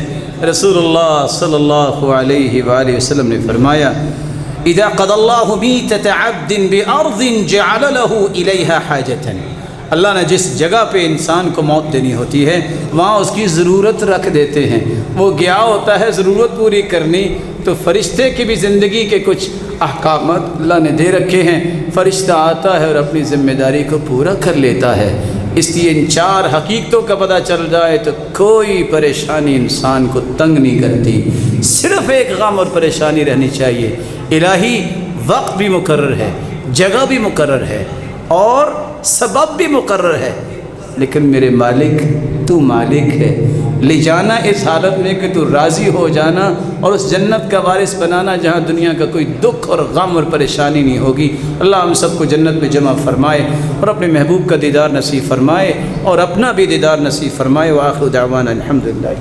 رسول اللہ صلی اللہ علیہ وآلہ وسلم نے فرمایا اذا قضى الله ميتة عبد بأرض جعل له إليها حاجة، اللہ نے جس جگہ پہ انسان کو موت دینی ہوتی ہے وہاں اس کی ضرورت رکھ دیتے ہیں، وہ گیا ہوتا ہے ضرورت پوری کرنی، تو فرشتے کی بھی زندگی کے کچھ احکامات اللہ نے دے رکھے ہیں، فرشتہ آتا ہے اور اپنی ذمہ داری کو پورا کر لیتا ہے۔ اس لیے ان 4 حقیقتوں کا پتہ چل جائے تو کوئی پریشانی انسان کو تنگ نہیں کرتی، صرف ایک غم اور پریشانی رہنی چاہیے۔ الہی وقت بھی مقرر ہے، جگہ بھی مقرر ہے اور سبب بھی مقرر ہے، لیکن میرے مالک تو مالک ہے، لے جانا اس حالت میں کہ تو راضی ہو جانا اور اس جنت کا وارث بنانا جہاں دنیا کا کوئی دکھ اور غم اور پریشانی نہیں ہوگی۔ اللہ ہم سب کو جنت میں جمع فرمائے اور اپنے محبوب کا دیدار نصیب فرمائے اور اپنا بھی دیدار نصیب فرمائے۔ وآخر دعوانا الحمدللہ۔